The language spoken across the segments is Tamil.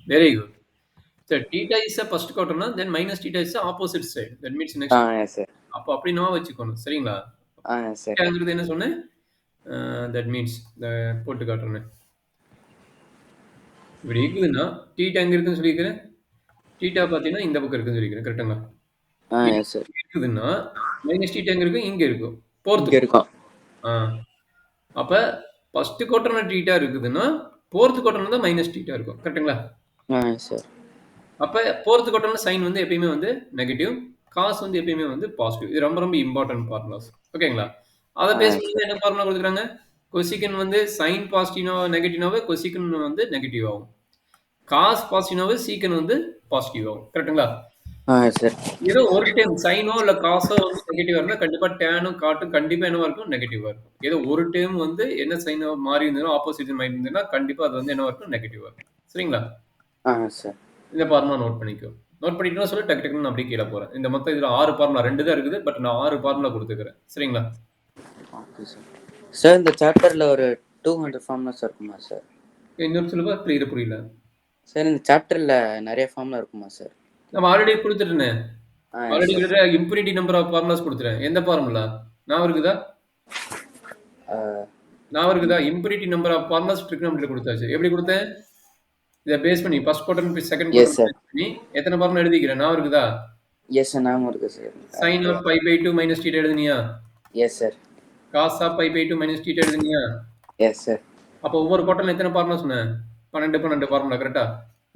Very good. So theta is the first quadrant, then minus theta is the opposite side. That means next. yes sir. அப்போ அப்படி நான் வச்சுக்கணும் சரிங்களா? Yes sir. thetaங்கிறது என்ன சொன்னேன்? That means போட்டு காட்டுறேன். இப்படி இருக்குதுன்னா theta எங்க இருக்குன்னு சொல்லிக்கிறேன். theta பார்த்தீங்கன்னா இந்த பக்கம் இருக்குன்னு சொல்லிக்கிறேன். கரெக்டுங்களா? Yes sir. இருக்குதுன்னா மைனஸ் theta எங்க இருக்கும்? இங்க இருக்கும். இங்க இருக்கும். அப்ப ஃபர்ஸ்ட் குவாட்ரண்ட் theta இருக்குதுன்னா fourth குவாட்ரண்ட் தான் மைனஸ் theta இருக்கும். கரெக்ட்டுங்களா? Yes sir. அப்ப fourth குவாட்ரண்ட் சைன் வந்து எப்பயுமே வந்து நெகட்டிவ், காஸ் வந்து எப்பயுமே வந்து பாசிட்டிவ். இது ரொம்ப ரொம்ப இம்பார்ட்டன்ட் ஃபார்முலாஸ். ஓகேங்களா? அத பேஸ் பண்ணி என்ன ஃபார்முலா கொடுக்குறாங்க? கொசிகன் வந்து சைன் பாசிட்டிவ்னா நெகட்டிவ்னாவே கொசிகன் வந்து நெகட்டிவ் ஆகும். காஸ் பாசிட்டிவ்னாவே சீக்கன் வந்து பாசிட்டிவ் ஆகும். கரெக்ட்டுங்களா? Yes sir. ஏதோ ஒரு டைம் சைனோ இல்ல காசோ வந்து நெகட்டிவா இருந்தா கண்டிப்பா டேனும் காட்டும் கண்டிப்பா என்னவா இருக்கும்? நெகட்டிவா இருக்கும். ஏதோ ஒரு டைம் வந்து என்ன சைனோ மாறி இருந்ததுன்னா ஆப்போசிட் மாறி இருந்ததுன்னா கண்டிப்பா அது வந்து என்னவா இருக்கும்? நெகட்டிவா இருக்கும். சரிங்களா? Yes sir. இந்த ஃபார்முலா நோட் பண்ணிக்கோ. நோட் பண்ணிட்டோம்னா சொல்லி டக்கு டக்குன்னு நான் அப்படியே கீழ போறேன். இந்த மொத்தம் இதுல 6 ஃபார்முலா 2 தான் இருக்குது. பட் நான் 6 ஃபார்முலா குடுத்துக்கிறேன். சரிங்களா? Okay sir. சார் இந்த சாப்டர்ல ஒரு 200 ஃபார்முலாஸ் இருக்குமா சார்? இன்னொரு சொல்லுப்பா கிளியரா புரியல. சார் இந்த சாப்டர்ல நிறைய ஃபார்முலா இருக்குமா சார்? நம்ம ஆல்ரெடி குடுத்துட்டேனே. Already sir. கிட்டத்தட்ட இன்ஃபினிட்டி நம்பர் ஆஃப் ஃபார்முலாஸ் குடுத்துட்டேன். எந்த ஃபார்முலா? ஞாபகம் இருக்குதா? ஞாபகம் இருக்குதா? இன்ஃபினிட்டி நம்பர் ஆஃப் ஃபார்முலாஸ் ட்ரிகோனோமெட்ரில குடுத்தாச்சு. எப்படி குடுத்தேன்? இத பேஸ் பண்ணி first quadrant second yes quadrant sir. Base பண்ணி எத்தனை ஃபார்முலா எழுதிக்கிறேன்? ஞாபகம் இருக்குதா? எஸ் சார் ஞாபகம் இருக்கு சார். sin of pi by 2 minus theta எழுதுனியா? Yes sir. cos of pi by 2 minus theta எழுதுனியா? Yes sir. அப்ப ஒவ்வொரு குவாட்ரன்ட்ல எத்தனை ஃபார்முலா சொன்னேன்? 12 ஃபார்முலா கரெக்ட்டா?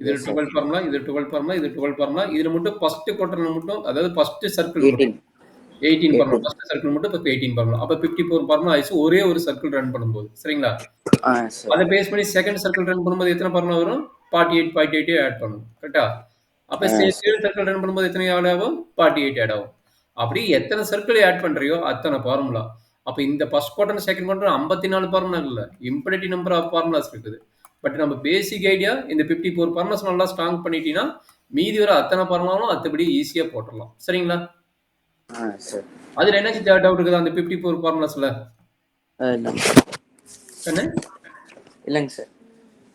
இது எஸ் சார். 12 ஃபார்முலா, இது 12 ஃபார்முலா, இது 12 ஃபார்முலா. இதுல மட்டும் ஃபர்ஸ்ட் குவாட்ரன்ட்ல மட்டும் அதாவது first circle 18. 18 formula. First circle மட்டும் இப்ப 18 ஃபார்முலா. அப்ப 54 ஃபார்முலா ஆயிடுச்சு ஒரே ஒரு சர்க்கிள் ரன் பண்ணும்போது. சரிங்களா? சார். அத பேஸ் பண்ணி செகண்ட் சர்க்கிள் ரன் பண்ணும்போது எத்தனை ஃபார்முலா வரும்? 48 48 ஆட் பண்ணணும். கரெக்ட்டா? அப்ப தேர்ட் சர்க்கிள் ரன் பண்ணும்போது எத்தனை ஆட் ஆகும்? 48 ஆட் ஆகும். அப்படி எத்தனை சர்க்கிள் ஆட் பண்றியோ அத்தனை ஃபார்முலா. அப்ப இந்த first quadrant second quadrant 54 formula இல்ல. இன்ஃபினிட்டி நம்பர் ஆஃப் ஃபார்முலாஸ் இருக்குது. பட் நம்ம பேசிக் ஐடியா இந்த 54 ஃபார்முலாஸ் நல்லா ஸ்ட்ராங் பண்ணிட்டீங்கன்னா மீதி வர அத்தனை ஃபார்முலாவும் அத்தபடி ஈஸியா போட்டுடலாம். சரிங்களா? சார். அதுல என்ன டவுட் இருக்குது அந்த 54 ஃபார்முலாஸ்ல? என்ன? இல்லங்க சார்.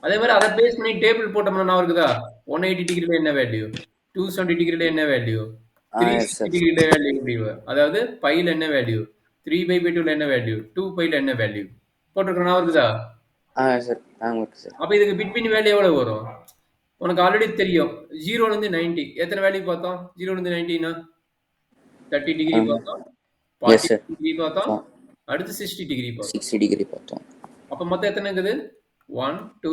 அதே மாதிரி அதை பேஸ் பண்ணி டேபிள் போட்டோம்னா என்ன இருக்குதா? 180 டிகிரில என்ன வேல்யூ? 270 டிகிரில என்ன வேல்யூ? 360 டிகிரில வேல்யூ அதாவது பைல என்ன வேல்யூ? 3/2ல என்ன வேல்யூ? 2πல என்ன வேல்யூ? போட்டிருக்கா இருக்குதா? சார். சார். அப்ப இதுக்கு பிட்வீன் வேல்யூ எவ்வளவு வரும்? உனக்கு ஆல்ரெடி தெரியும். 0ல இருந்து 90 எத்தனை வேல்யூ பார்த்தோம்? 0ல இருந்து 90னா 30 டிகிரி பார்த்தோம். 40 டிகிரி பார்த்தோம். அடுத்து 60 டிகிரி பார்த்தோம். 60 டிகிரி பார்த்தோம். அப்ப மொத்தம் எத்தனை இருக்குது? 1 2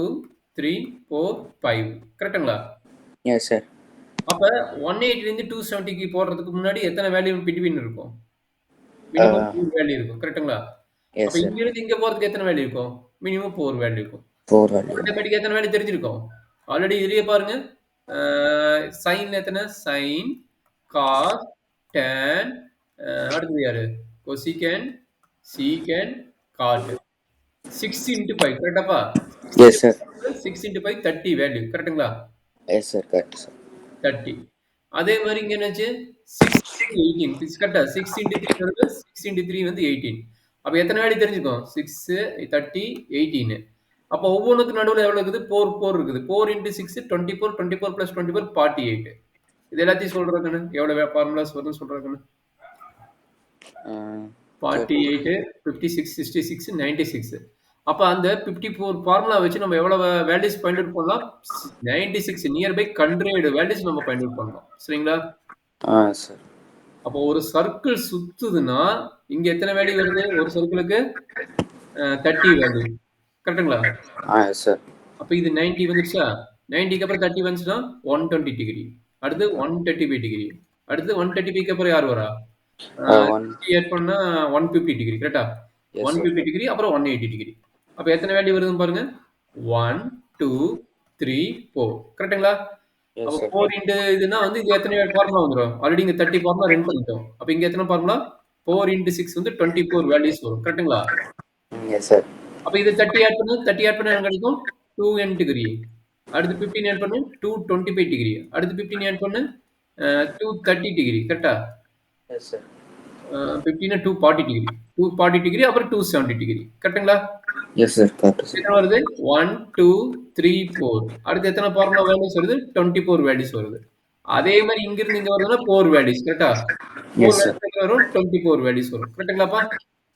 3 4 5 கரெக்ட்டுங்களா? Yes sir. அப்ப 180 இருந்து 270க்கு போறதுக்கு முன்னாடி எத்தனை வேல்யூ பிட்வீன் இருக்கும்? மினிமம் 4 வேல்யூ இருக்கும். கரெக்ட்டுங்களா? அப்ப இங்க இருந்து இங்க போறதுக்கு எத்தனை வேல்யூ இருக்கும்? மினிமம் 4 வேல்யூ இருக்கும். 4 வேல்யூ. ஆட்டோமேட்டிக்கா எத்தனை வேல்யூ தெரிஞ்சிருக்கும்? ஆல்ரெடி இதுலயே பாருங்க. sin எத்தனை? sin, cos, tan, அடுத்தது யாரு? cosecant, secant, cot. 6 into 5 கரெக்டாப்பா? Yes sir. 6 into 5 30 வேல்யூ கரெக்ட்டுங்களா? Yes sir. Correct sir. 30. அதே மாதிரி இங்க என்னாச்சு? 6 18 கரெக்டா? 6 into 3 வருது. 6 into 3 வந்து 18. அப்ப எத்தனை வேல்யூ தெரிஞ்சுக்கும்? 6 30 18. அப்ப ஒவ்வொன்றுக்கு நடுவுல எவ்வளவு இருக்குது? 4 இருக்குது. 4 into 6 24 24 plus 24 48. இது எல்லாத்தையும் சொல்றதுன்னு எவ்வளவு ஃபார்முலாஸ் வரும்னு சொல்றதுன்னு 48 56 66 96. அப்ப அந்த 54 ஃபார்முலா வச்சு நம்ம எவ்வளவு வேல்யூஸ் ஃபைண்ட் அவுட் பண்ணலாம்? 96 நியர்பை 100 வேல்யூஸ் நம்ம ஃபைண்ட் அவுட் பண்ணலாம். சரிங்களா? சார். அப்போ ஒரு சர்க்கிள் சுத்துதுன்னா இங்க எத்தனை வேல்யூ வருது? ஒரு சர்க்கிளுக்கு 30 வேல்யூ. கரெக்ட்டுங்களா? சார். அப்ப இது 90 வந்துருச்சா? 90க்கு அப்புறம் 30 வந்துச்சுன்னா 120 டிகிரி. அடுத்து 135 டிகிரி. அடுத்து 135க்கு அப்புறம் யார் வரா? 60 ஆட் பண்ணா 150 டிகிரி. கரெக்ட்டா? 150 டிகிரி அப்புறம் 180 டிகிரி. அப்ப எத்தனை வேல்யூ வருதுன்னு பாருங்க. 1 2 3 4 கரெக்ட்டுங்களா? அப்ப 4 இன்டு இதுனா வந்து இது எத்தனை ஃபார்முலா வந்துரும்? ஆல்ரெடி இங்க 30 ஃபார்முலா ரன் பண்ணிட்டோம். அப்ப இங்க எத்தனை ஃபார்முலா? 4 இன்டு 6 வந்து 24 வேல்யூஸ் வரும். கரெக்ட்டுங்களா? Yes sir. அப்ப இது 30 ஆட் பண்ணு. 30 ஆட் பண்ணா என்ன கிடைக்கும்? 2n degree. அடுத்து 15 ஆட் பண்ணு. 225 டிகிரி. அடுத்து 15 ஆட் பண்ணு. 230 டிகிரி. கரெக்ட்டா? Yes sir. 15 240 டிகிரி. 240 டிகிரி அப்புறம் 270 டிகிரி கரெக்ட்டுங்களா? Yes sir, correct sir. எத்தனை வருது? 1, 2, 3, 4. அடுத்து எத்தனை ஃபார்முலா வேல்யூஸ் வருது? 24 வேல்யூஸ் வருது. அதே மாரி இங்கிருந்து இங்க வருதுன்னா 4 வேல்யூஸ் கரெக்ட்டா? 4 எஸ் சார். வேல்யூஸ் வரும் 24 வேல்யூஸ் வரும். கரெக்ட்டுங்களாப்பா?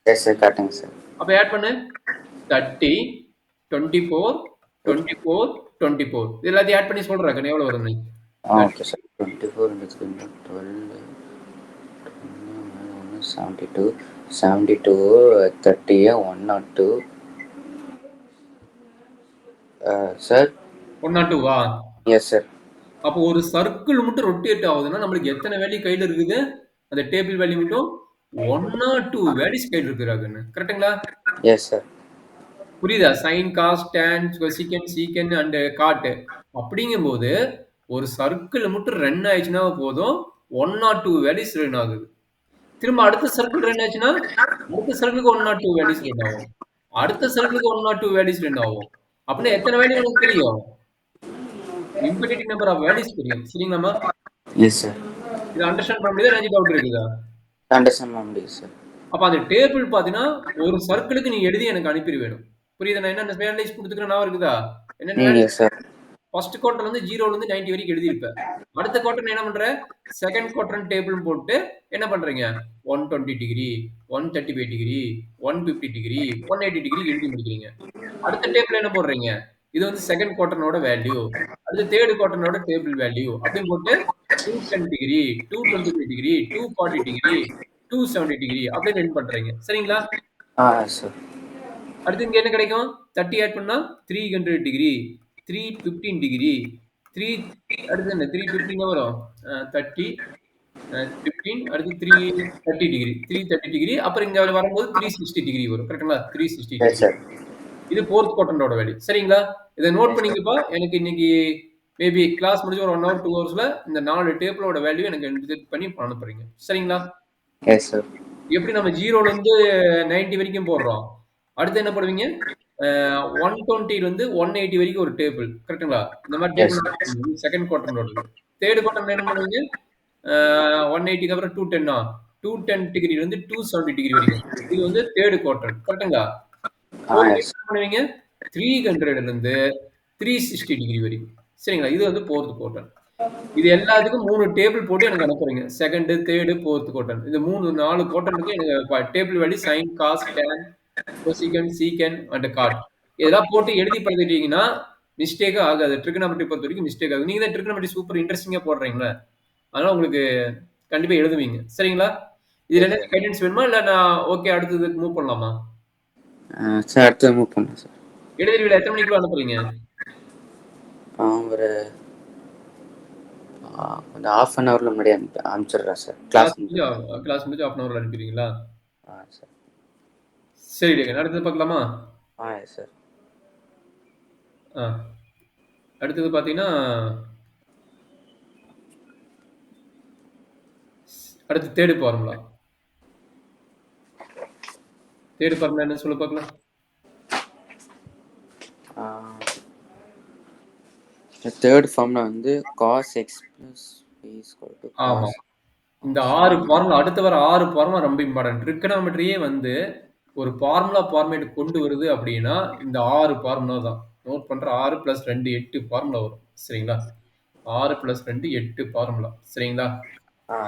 எஸ் சார், கரெக்டுங்க சார். அப்ப ஆட் பண்ணு. 30, 24, 24, 24. இது எல்லாத்தையும் ஆட் பண்ணி சொல்றா கண்ணு எவ்வளவு வரும்னு. Okay sir. 24 into 12, 72, 72, 30, 102. சார் 102வா? Yes sir. அப்போ ஒரு சர்க்கிள் மட்டும் ரொட்டேட் ஆகுதுன்னா நம்மளுக்கு எத்தனை வேல்யூ கையில இருக்குது? அந்த டேபிள் வேல்யூ மட்டும் 102 வேல்யூஸ் கையில இருக்குடா கண்ணு. கரெக்ட்டுங்களா? Yes sir. புரியுதா? Sign, cos, tan, cosecant, secant and God. அப்படிங்கும்போது ஒரு சர்க்கிள் மட்டும் ரன் ஆயிடுச்சுன்னா போதும் 102 வேல்யூஸ் ரன் ஆகுது. திரும்ப அடுத்த சர்க்கிள் ரன் ஆச்சுன்னா அடுத்த சர்க்கிளுக்கு 102 வேல்யூஸ் ரன் ஆகும். அடுத்த சர்க்கிளுக்கு 102 வேல்யூஸ் ரன் ஆகும். அப்படின்னா எத்தனை வேல்யூ உனக்கு தெரியும்? இன்ஃபினிட்டி நம்பர் ஆஃப் வேல்யூஸ் தெரியும். சரிங்களாம்மா? Yes sir. இதை அண்டர்ஸ்டாண்ட் பண்ண முடியுதா? ஏதாச்சும் டவுட் இருக்குதா? அண்டர்ஸ்டாண்ட் பண்ண முடியுது சார். அப்ப அந்த டேபிள் பாத்தீங்கன்னா ஒரு சர்க்கிளுக்கு நீ எழுதி எனக்கு அனுப்பி வேணும். புரியுதா? நான் என்னென்ன வேல்யூஸ் கொடுத்துக்கிறேன் நான் இருக்குதா? என்னென்ன வேல்யூ? Yes sir. ஃபர்ஸ்ட் குவார்டர்ல இருந்து 0ல இருந்து 90 வரைக்கும் எழுதியிருப்பேன். அடுத்த குவார்டர் என்ன பண்ற? செகண்ட் குவார்டர் டேபிள் போட்டு என்ன பண்றீங்க? 120 டிகிரி, 135 டிகிரி, 150 டிகிரி, 180 டிகிரி எழுதி முடிக்கிறீங்க. அடுத்த டேபிள் என்ன போடுறீங்க? இது வந்து செகண்ட் குவார்டர்னோட வேல்யூ. அடுத்து தேர்ட் குவார்டர்னோட டேபிள் வேல்யூ. அப்படின்னு போட்டு 210 டிகிரி, 225 டிகிரி, 240 டிகிரி, 270 டிகிரி அப்படின்னு ரன் பண்றீங்க. சரிங்களா? சார். அடுத்து இங்க என்ன கிடைக்கும்? 30 ஆட் பண்ணா 300 டிகிரி, 315 டிகிரி, 3 அடுத்து என்ன? 315 வரும். 30, 15 அடுத்து 330 டிகிரி, 330 டிகிரி அப்புறம் இங்க வரும்போது 360 டிகிரி வரும். கரெக்ட்டுங்களா? 360 எஸ் டிகிரி. சார். இது ஃபோர்த் குவாட்ரண்டோட வேல்யூ. சரிங்களா? இத நோட் எஸ் சார். பண்ணிக்கப்பா. எனக்கு இன்னைக்கு மேபி கிளாஸ் முடிஞ்சு ஒரு 1 ஹவர், 2 ஹவர்ஸ்ல இந்த 4 டேபிளோட வேல்யூ எனக்கு எடிட் பண்ணி அனுப்புறீங்க. சரிங்களா? Yes sir. எப்படி நம்ம 0ல இருந்து 90 வரைக்கும் போடுறோம். அடுத்து என்ன பண்ணுவீங்க? 120 இருந்து 180 வரைக்கும் ஒரு டேபிள். கரெக்ட்டுங்களா? இந்த மாதிரி எஸ் டேபிள் சார். செகண்ட் குவாட்ரண்டோடது. தேர்ட் குவாட்ரண்ட்ல என்ன பண்ணுவீங்க? 180க்கு அப்புறம் 210 210 டிகிரில இருந்து 270 டிகிரி வரைக்கும். இது வந்து தேர்ட் குவாட்ரண்ட். கரெக்ட்டுங்களா? Fourth yes. என்ன பண்ணுவீங்க? 300ல இருந்து 360 டிகிரி வரைக்கும். சரிங்களா? இது வந்து ஃபோர்த் குவாட்ரண்ட். இது எல்லாத்துக்கும் 3 டேபிள் போட்டு எனக்கு அனுப்புறீங்க. Second, third, fourth quadrant. இந்த 4 குவாட்ரண்ட்க்கு எனக்கு table value sine, cos, tan, cosecant, secant and God. இதெல்லாம் போட்டு எழுதி பழகிட்டீங்கன்னா மிஸ்டேக்கே ஆகாது. ட்ரிகோனோமெட்ரி பொறுத்த வரைக்கும் மிஸ்டேக் ஆகுது. நீங்க தான் ட்ரிகோனோமெட்ரி சூப்பர் இன்ட்ரஸ்டிங்கா போடுறீங்களே. அதனால உங்களுக்கு கண்டிப்பா எழுதுவீங்க. சரிங்களா? இதுல என்ன கைடன்ஸ் வேணுமா? இல்ல நான் ஓகே அடுத்ததுக்கு மூவ் பண்ணலாமா? சார் அடுத்து மூவ் பண்ணலாம் சார். எழுதிருவீங்களா? எத்தனை மணிக்குள்ள அனுப்புறீங்க? ஒரு கொஞ்சம் ஹாஃப் அன் ஹவர்ல முன்னாடி அனுப்பிச்சிடுறேன் சார். கிளாஸ் முடிஞ்சு ஹாஃப் அன் ஹவர்ல அனுப்பிடுவீங்களா? சார். சரி டேகன். அடுத்தது பார்க்கலாமா? S sir. அடுத்தது பார்த்தீங்கன்னா அடுத்து தேர்ட் ஃபார்முலா. தேர்ட் ஃபார்முலா என்ன சொல்ல பார்க்கலாம்? தேர்ட் ஃபார்முலா வந்து cos x plus y is equal to ஆமா. cos. இந்த 6 ஃபார்முலா அடுத்து வர 6 ஃபார்முலா ரொம்ப இம்பார்ட்டன்ட். ட்ரிகோனோமெட்ரியே வந்து ஒரு ஃபார்முலா ஃபார்மேட் கொண்டு வருது அப்படின்னா இந்த 6 ஃபார்முலா தான். நோட் பண்ற 6 + 2 8 ஃபார்முலா வரும். சரிங்களா? 6 + 2 8 ஃபார்முலா. சரிங்களா?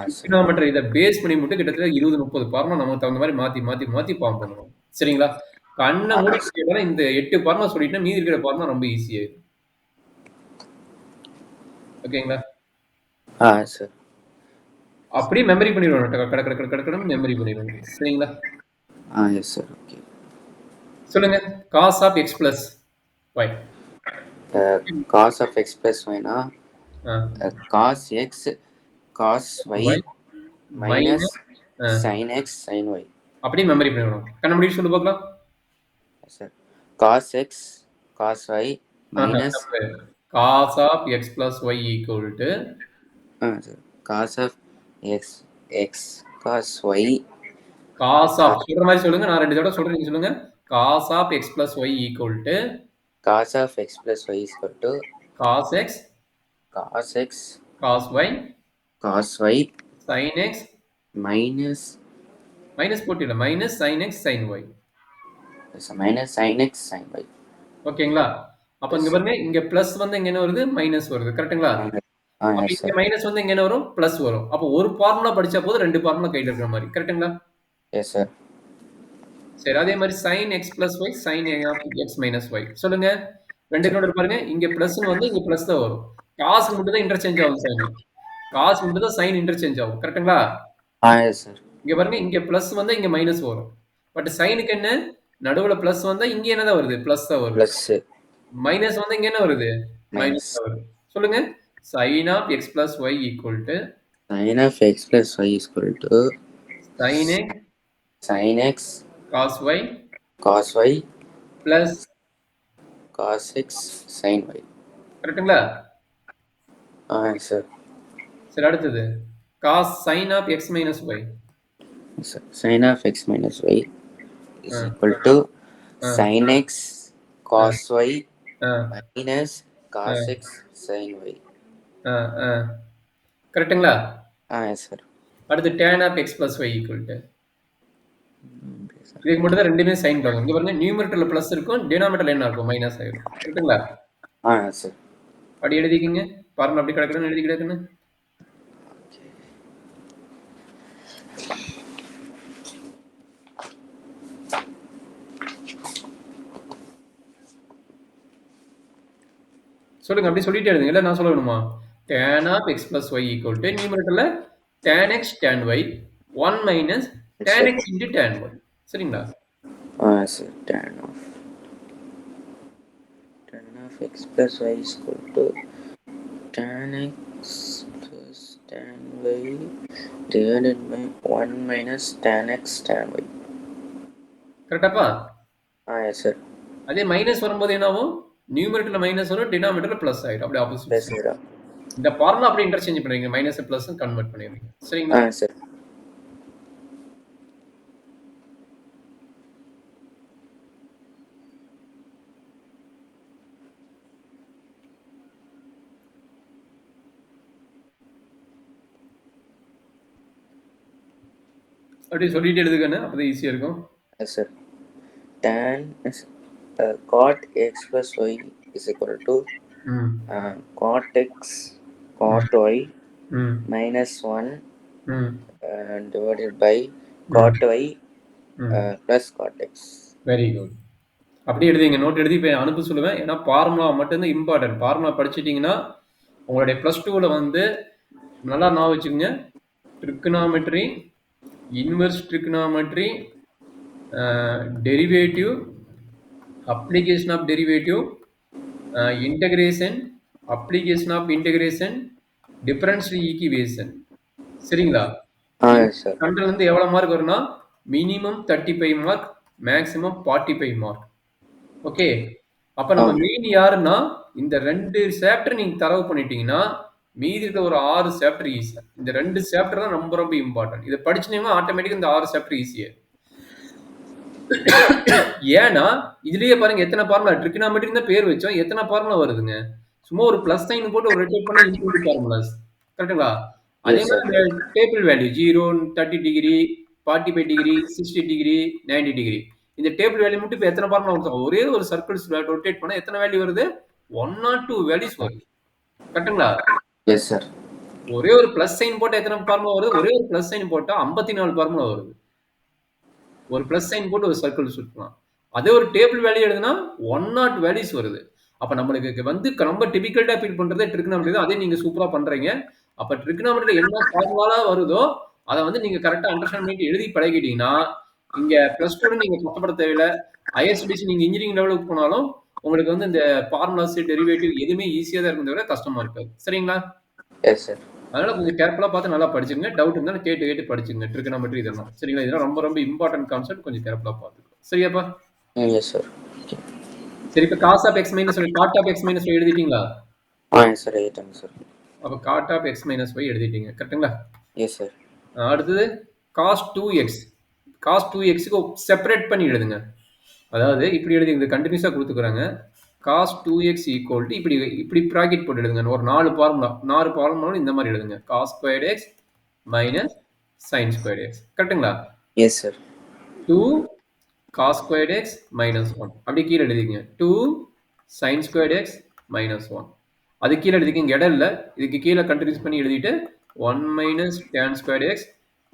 ட்ரிகோனோமெட்ரி இத பேஸ் பண்ணி மட்டும் கிட்டத்தட்ட 20, 30 ஃபார்முலா நமக்கு தகுந்த மாதிரி மாத்தி ஃபார்ம் பண்ணுவோம். சரிங்களா? கண்ண மூடி இந்த 8 ஃபார்முலா சொல்லிட்டா மீதி இருக்கிற ஃபார்முலா ரொம்ப ஈஸியாயிடும். ஓகேங்களா? சார். அப்படியே மெமரி பண்ணிடுவோம். கடன்னு மெமரி பண்ணிடுவோம். சரிங்களா? Yes sir. ஓகே. சொல்லுங்க. cos of x plus y. cos of x plus y னா cos x cos y minus sin x sin y. அப்படியே மெமரி பண்ணிடுவோம். கண்ண மூடி சொல்லு பார்க்கலாம். Sir cos x cos y minus cos of x plus y equal to sir cos of x x cos y cos of சொல்ற மாதிரி சொல்லுங்க. நான் 2 தடவை சொல்றேன். நீங்க சொல்லுங்க. cos of x plus y equal to cos of x plus y is equal to cos x cos cos y sin x sin x minus minus போட்டு இல்ல. Minus sin x sin y. Minus sin x sin y. ஓகேங்களா? அப்ப இங்க பாருங்க, இங்க பிளஸ் வந்து இங்க என்ன வருது? மைனஸ் வருது. கரெக்ட்டுங்களா? அப்ப எஸ் இங்க சார். மைனஸ் வந்து இங்க என்ன வரும்? பிளஸ் வரும். அப்ப ஒரு ஃபார்முலா படிச்சா போதும், 2 ஃபார்முலா கையில இருக்கிற மாரி. கரெக்ட்டுங்களா? Yes sir. சரி, அதே மாரி sin x plus y sin x minus y. சொல்லுங்க. 2 நோட் பாருங்க. இங்க பிளஸ்ன்னு வந்து இங்க பிளஸ் தான் வரும். காசுக்கு மட்டும் தான் இன்டர்சேஞ்ச் ஆகும் சைன். காசுக்கு மட்டும் தான் சைன் இன்டர்சேஞ்ச் ஆகும். கரெக்ட்டுங்களா? Yes sir. இங்க பாருங்க, இங்க பிளஸ் வந்தா இங்க மைனஸ் வரும். பட் சைனுக்கு என்ன? நடுவுல பிளஸ் வந்தா இங்க என்னதான் வருது? பிளஸ் தான் வருது. பிளஸ் மைனஸ் வந்தா இங்க என்ன வருது? Minus minus. தான் வருது. சொல்லுங்க. sin of x plus y equal to sin of x plus y is equal to sin x sin x cos y cos y plus cos x sin y. கரெக்ட்டுங்களா? Yes sir. சரி, அடுத்தது cos sin of x minus y. sin of x minus y is equal to sin x cos y minus cos x sin y. கரெக்ட்டுங்களா? Yes sir. அடுத்து tan of x plus y equal to இதுக்கு மட்டும் தான் ரெண்டுமே சைன் பார்க்கணும். இங்க பாருங்க, நியூமரேட்டர்ல பிளஸ் இருக்கும், டினாமினேட்டர்ல என்ன இருக்கும்? மைனஸ் ஆயிடும். கரெக்ட்டுங்களா? Yes sir. அப்படி எழுதிக்கிங்க. பாருங்க, அப்படி கிடக்குன்னு எழுதி கிடக்குன்னு. சொல்லுங்க, அப்படி சொல்லிட்டே எழுதுங்க. இல்ல நான் சொல்லணுமா? tan of x plus y equal to நியூமரேட்டர்ல tan x tan y 1 minus tan x into tan y. சரிங்களா? Sir. tan of x plus y is equal to tan x plus tan y divided by 1 minus tan x tan y. கரெக்டாப்பா? Yes sir. அதே மைனஸ் வரும்போது என்ன ஆகும்? நியூமரேட்டர்ல மைனஸ் வரும், டினாமினேட்டர்ல பிளஸ் ஆயிடும். அப்படி ஆப்போசிட். பிளஸ் ஆயிடும். இந்த ஃபார்முலா அப்படியே இன்டர்சேஞ்ச் பண்ணுவீங்க. மைனஸ் பிளஸ் கன்வெர்ட் பண்ணிடுவீங்க. சரிங்களா? சார். அப்படி சொல்லிட்டு எழுதுக்கண்ணே, அப்பதான் ஈஸியா இருக்கும். Yes sir. tan cot x plus y is equal to cot x cot y minus 1 divided by cot y plus cot x. Very good. அப்படி எழுதிங்க. நோட் எழுதி இப்போ அனுப்ப சொல்லுவேன். ஏன்னா ஃபார்முலா மட்டும்தான் இம்பார்ட்டன்ட். ஃபார்முலா படிச்சிட்டிங்கன்னா உங்களுடைய ப்ளஸ் டூவில் வந்து நல்லா நான் வச்சுக்கோங்க. Trigonometry, inverse trigonometry, derivative, application of derivative, integration, application of integration, differential equation. சரிங்களா? கண்ட்ரோல் வந்து எவ்வளோ மார்க் வரும்னா minimum 35 mark, maximum 45 mark. Okay. அப்ப நம்ம மெயின் யாருன்னா இந்த 2 சாப்டர் நீங்க தரவு பண்ணிட்டீங்கன்னா மீதி இருக்க ஒரு 6 சாப்டர் ஈஸி. இந்த 2 சாப்டர் தான் ரொம்ப ரொம்ப இம்பார்ட்டன்ட். இதை படிச்சீங்கன்னா ஆட்டோமேட்டிக்கா இந்த 6 சாப்டர் ஈஸியா. ஏன்னா இதுலயே பாருங்க எத்தனை ஃபார்முலா ட்ரிகனாமெட்ரி தான் பேர் வச்சோம். எத்தனை ஃபார்முலா வருதுங்க? சும்மா ஒரு பிளஸ் சைன் போட்டு ஒரு ரொட்டேட் பண்ணா இன்க்ளூட் ஃபார்முலாஸ். கரெக்ட்டுங்களா? அதே மாதிரி table value 0, 30 degree, 45 degree, 60 degree, 90 degree. இந்த டேபிள் வேல்யூ மட்டும் இப்போ எத்தனை ஃபார்முலா வருது? ஒரே ஒரு சர்க்கிள்ஸ் ரொட்டேட் பண்ணா எத்தனை வேல்யூ வருது? 1 or 2 வேல்யூஸ் வருது. கரெக்ட்டுங்களா? Yes sir. ஒரே ஒரு பிளஸ் சைன் போட்டா எத்தனை ஃபார்முலா வருது? ஒரே ஒரு பிளஸ் சைன் போட்டா 54 ஃபார்முலா வருது. ஒரு பிளஸ் சைன் போட்டு ஒரு சர்க்கிள் சுற்றலாம். அதே ஒரு டேபிள் வேல்யூ எழுதுனா 1 or 2 வேல்யூஸ் வருது. அப்ப நம்மளுக்கு வந்து ரொம்ப டிபிகல்ட்டா ஃபீல் பண்றதே ட்ரிகனாமெட்ரி தான். அதே நீங்க சூப்பரா பண்றீங்க. அப்ப ட்ரிகனாமெட்ரில என்ன ஃபார்முலா வருதோ அதை வந்து நீங்க கரெக்டா அண்டர்ஸ்டாண்ட் பண்ணிட்டு எழுதி பழகிட்டீங்கன்னா இங்க பிளஸ் டூ நீங்க கஷ்டப்பட தேவையில்லை. ஐஎஸ்பிசி நீங்க இன்ஜினியரிங் லெவலுக்கு போனாலும் உங்களுக்கு வந்து இந்த ஃபார்முலாஸ் டெரிவேட்டிவ் எதுவுமே ஈஸியா தான் இருக்கும் தவிர கஷ்டமா இருக்காது. சரிங்களா? Yes sir. அதனால கொஞ்சம் கேர்ஃபுல்லா பார்த்து நல்லா படிச்சுங்க. டவுட் இருந்தாலும் கேட்டு படிச்சுங்க. ட்ரிகனாமெட்ரி இதெல்லாம். சரிங்களா? இதெல்லாம் ரொம்ப ரொம்ப இம்பார்ட்டன்ட் கான்செப்ட். கொஞ்சம் கேர்ஃபுல்லா பார்த்துக்கோ. சரியாப்பா? Yes sir. சரி, இப்ப cos of X minus cot of X minus எழுதிட்டீங்களா? சார் எழுதிட்டேங்க சார். அப்ப காட் ஆஃப் எக்ஸ் மைனஸ் எழுதிட்டீங்க. கரெக்ட்டுங்களா? Yes sir. அடுத்தது காஸ் 2x. காஸ் 2xக்கு செப்பரேட் பண்ணி எழுதுங்க. அதாவது இப்படி எழுதிங்க. கண்டினியூஸா கொடுத்துக்கிறாங்க. cos 2x equal to இப்படி ப்ராக்கெட் போட்டு எழுதுங்க. ஒரு 4 ஃபார்முலா இந்த மாதிரி எழுதுங்க. cos squared x minus sin squared x. கரெக்ட்டுங்களா? Yes, sir. 2 cos squared x minus 1. அப்படி கீழே எழுதிங்க 2 sin squared x minus 1. அது கீழே எழுதிக்கிங்க இடம் இல்லை, இதுக்கு கீழே கண்டினியூஸ் பண்ணி எழுதிட்டு 1 minus tan squared x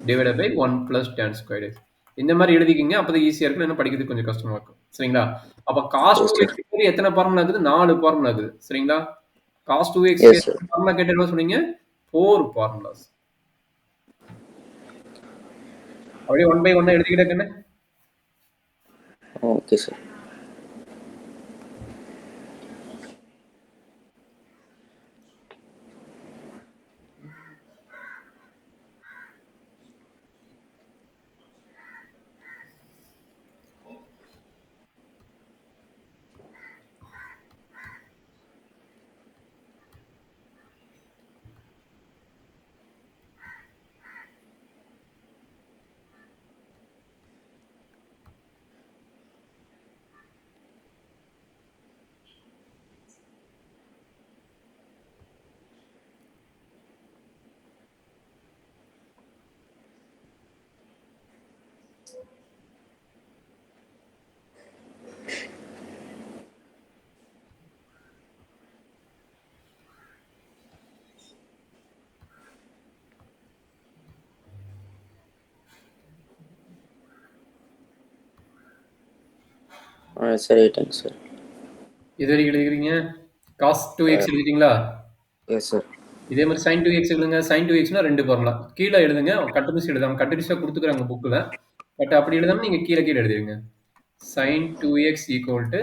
divided by 1 plus tan squared x. இந்த மாதிரி எழுதிக்கிங்க, அப்பதான் ஈஸியா இருக்கும், இல்லைன்னா படிக்கிறதுக்கு கொஞ்சம் கஷ்டமா இருக்கும். சரிங்களா? அப்ப cos Yes, 2x sir. எத்தனை ஃபார்முலா இருக்குது? 4 ஃபார்முலா இருக்குது. சரிங்களா? cos 2x Yes, sir. Formula கேட்டு என்ன சொன்னீங்க? 4 ஃபார்முலாஸ். அப்படியே 1 by 1 எழுதிக்கிட்டே. Okay, sir. Sir, 8 sir. இது வரைக்கும் எழுதிக்கிறீங்க. cos 2x எழுதிட்டீங்களா? Yes, sir. இதே மாதிரி sin 2x எழுதுங்க. sin 2xனா 2 formula. கீழே எழுதுங்க. கண்டினியூஸ் எழுதாம, கண்டினியூஸா கொடுத்துக்கிறாங்க புக்ல. பட் அப்படி எழுதாம நீங்க கீழே எழுதிருங்க. sin 2x equal to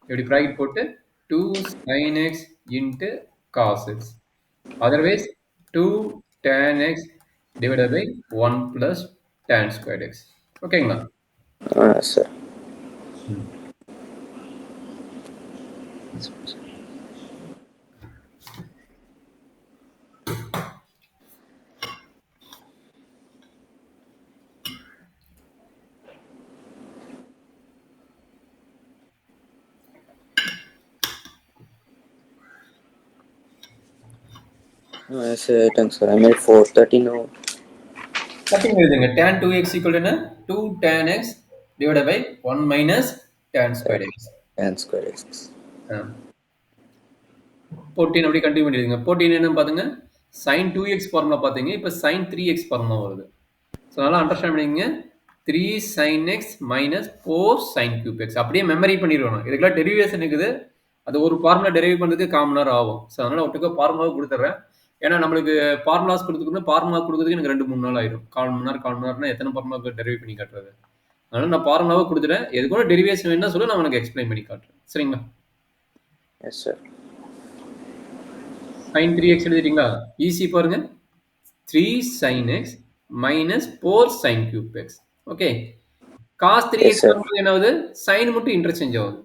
இப்படி bracket போட்டு 2 sin x into cos x. Otherwise 2 tan x divided by 1 plus tan squared x. ஓகேங்களா? Sir. Sir, 8 sir. I made 430 now. Cutting எழுதுங்க. tan 2x equal to என்ன? 2 tan x divided by 1 minus tan squared x. Tan squared x. 14 அப்படி கண்டினியூ பண்ணிடுங்க. 14 என்னன்னு பாத்துங்க, sin 2x ஃபார்முலா பாத்தீங்க, இப்போ sin 3x ஃபார்முலா வருது. ஸோ நல்லா அண்டர்ஸ்டாண்ட் பண்ணிக்கங்க. 3 sin x minus 4 sin cube x அப்படியே மெமரி பண்ணிடுவோம். இதுக்கெல்லாம் டெரிவேஷன் இருக்குது, அது ஒரு ஃபார்முலா டெரைவ் பண்ணுறதுக்கு 1/4 மணி நேரம் ஆகும். ஸோ அதனால ஒட்டுக்கா ஃபார்முலாவை கொடுத்துட்றேன். ஏன்னா நம்மளுக்கு ஃபார்முலாஸ் கொடுத்துக்கணும், ஃபார்முலா கொடுக்குறதுக்கு எனக்கு 2-3 நாள் ஆயிடும். 1/4 மணி நேரம் 1/4 மணி நேரம்னா எத்தனை ஃபார்முலா டெரைவ் பண்ணி காட்டுறது? அதனால நான் ஃபார்முலாவை கொடுத்துட்டேன். எதுக்கும் டெரிவேஷன் வேணும்னா சொல்லி நான் உனக்கு எக்ஸ்பிளைன் பண்ணி காட்டுறேன். சரிங்களா? Yes, sir. sin 3x எழுதிட்டீங்களா? ஈஸி பாருங்க. 3 sin x minus 4 sin cube x. Okay. cos 3x Yes, sir. என்னாவது? sin மட்டும் இன்டர்சேஞ்ச் ஆகுது.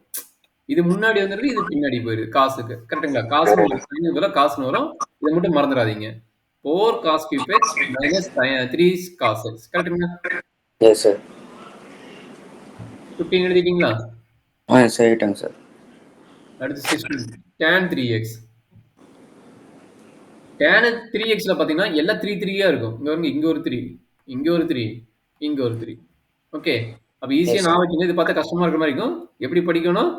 இது முன்னாடி வந்துருது, இது பின்னாடி போயிருது காசுக்கு. கரெக்ட்டுங்களா? காசுன்னு வரும், sin பதிலா காசுன்னு வரும். இதை மட்டும் மறந்துடாதீங்க. 4 cos cube x minus 3 cos x. கரெக்ட்டுங்களா? Yes, sir. 15 எழுதிட்டீங்களா? Sir, 8 sir. அடுத்து 16 tan 3x. tan 3xல பாத்தீங்கன்னா எல்லாம் 3 3யா இருக்கும். இங்க பாருங்க, இங்க ஒரு 3, இங்க ஒரு 3, இங்க ஒரு 3. ஓகே. அப்ப ஈஸியா Yes, நான் sir. வச்சுங்க. இது பார்த்தா கஷ்டமா இருக்கிற மாதிரி இருக்கும். எப்படி படிக்கணும்?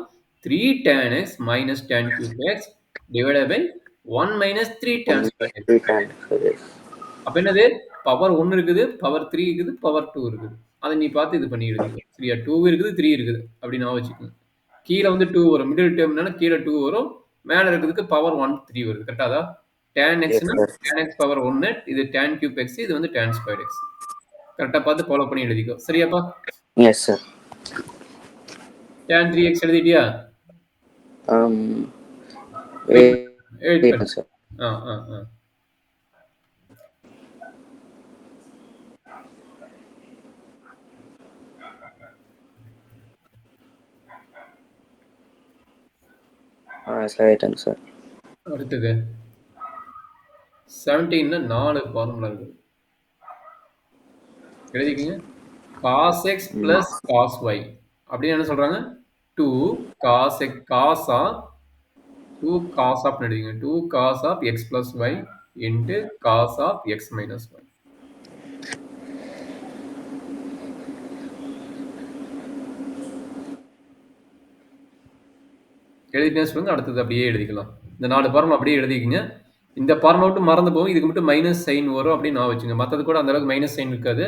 3 tan x minus tan cube x divided by 1 minus 3 tan square x. 3 tan squared x. அப்ப என்னது? பவர் 1 இருக்குது, பவர் 3 இருக்குது, பவர் 2 இருக்குது. அதை நீ பார்த்து இது பண்ணி எழுதிக்கோ. சரியா? 2 இருக்குது, 3 இருக்குது. அப்படி நான் வச்சுக்கோங்க. கீழே வந்து 2 வரும். மிடில் டேர்ம்னால கீழே 2 வரும். மேல இருக்கிறதுக்கு பவர் 1 3 வருது. கரெக்டாதா? tan Yes, xனா sir. tan x power 1, இது tan cube x, இது வந்து tan squared x. கரெக்டா பார்த்து ஃபாலோ பண்ணி எழுதிக்கோ. சரியாப்பா? Yes, sir. tan 3x எழுதிட்டியா? Wait, வெயிட் wait, பண்ணு. sir. ஆ ஆ ஆ Sir, 8 sir. அடுத்தது 17ல 4 ஃபார்முலா இருக்கு. எழுதிக்கங்க. cos x plus cos y அப்படின்னு என்ன சொல்றாங்க? 2 cos x cos of 2 cos of எழுதிங்க. 2 cos of x plus y into cos of x minus y. எழுதிட்டேன்னு சொல்லுங்க. அடுத்தது அப்படியே எழுதிக்கலாம். இந்த 4 ஃபார்முலா அப்படியே எழுதிக்கங்க. இந்த ஃபார்முலா மட்டும் மறந்து போகும். இதுக்கு மட்டும் மைனஸ் சைன் வரும் அப்படின்னு நான் வச்சுங்க. மத்தது கூட அந்த அளவுக்கு மைனஸ் சைன் இருக்காது.